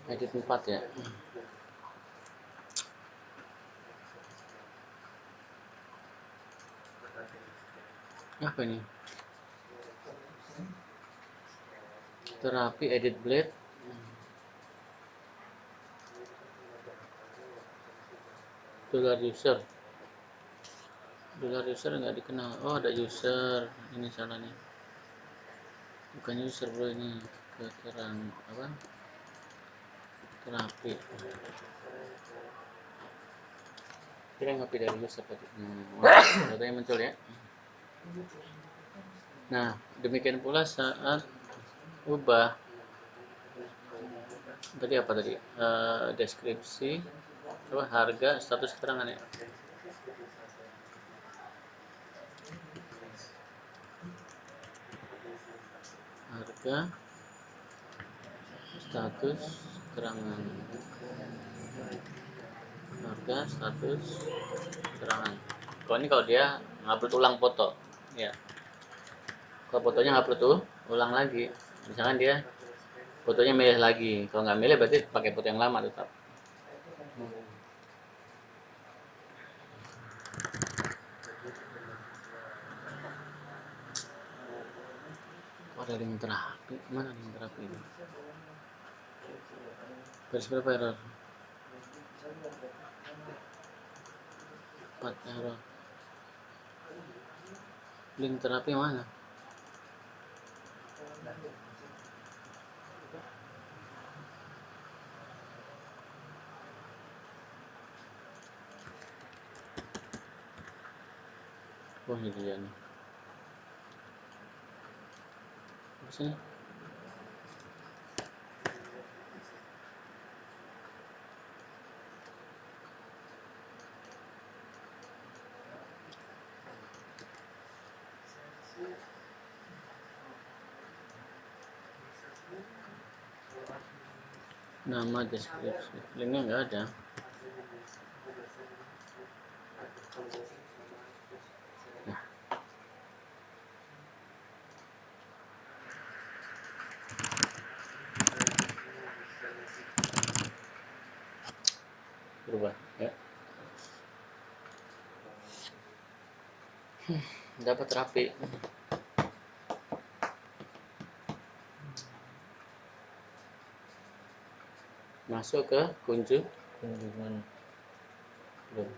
Edit 4 ya. Apa ini? Terapi edit blade. User nggak dikenal. Oh, ada user. Ini salahnya. Bukan user bro, ini keterangan apa? Terapi. Kira ngopi dari user tadi. Datanya muncul ya. Nah, demikian pula saat ubah tadi apa tadi? Deskripsi, apa, harga, status keterangan ya. Harga, status keterangan. Harga, status keterangan. Kalau dia ngupload ulang foto, ya. Kalau fotonya ngupload ulang lagi, misalkan dia fotonya milih lagi. Kalau nggak milih berarti pakai foto yang lama tetap. Kok ada link terapi? Mana link terapi ini? Garis berapa error? 4 error. Link terapi mana? Oh ini dia nih. Apa sih? Nama, deskripsi. Linknya nggak ada. Nah, berubah ya. Dapat terapi. Masuk ke kunjungan. Belum.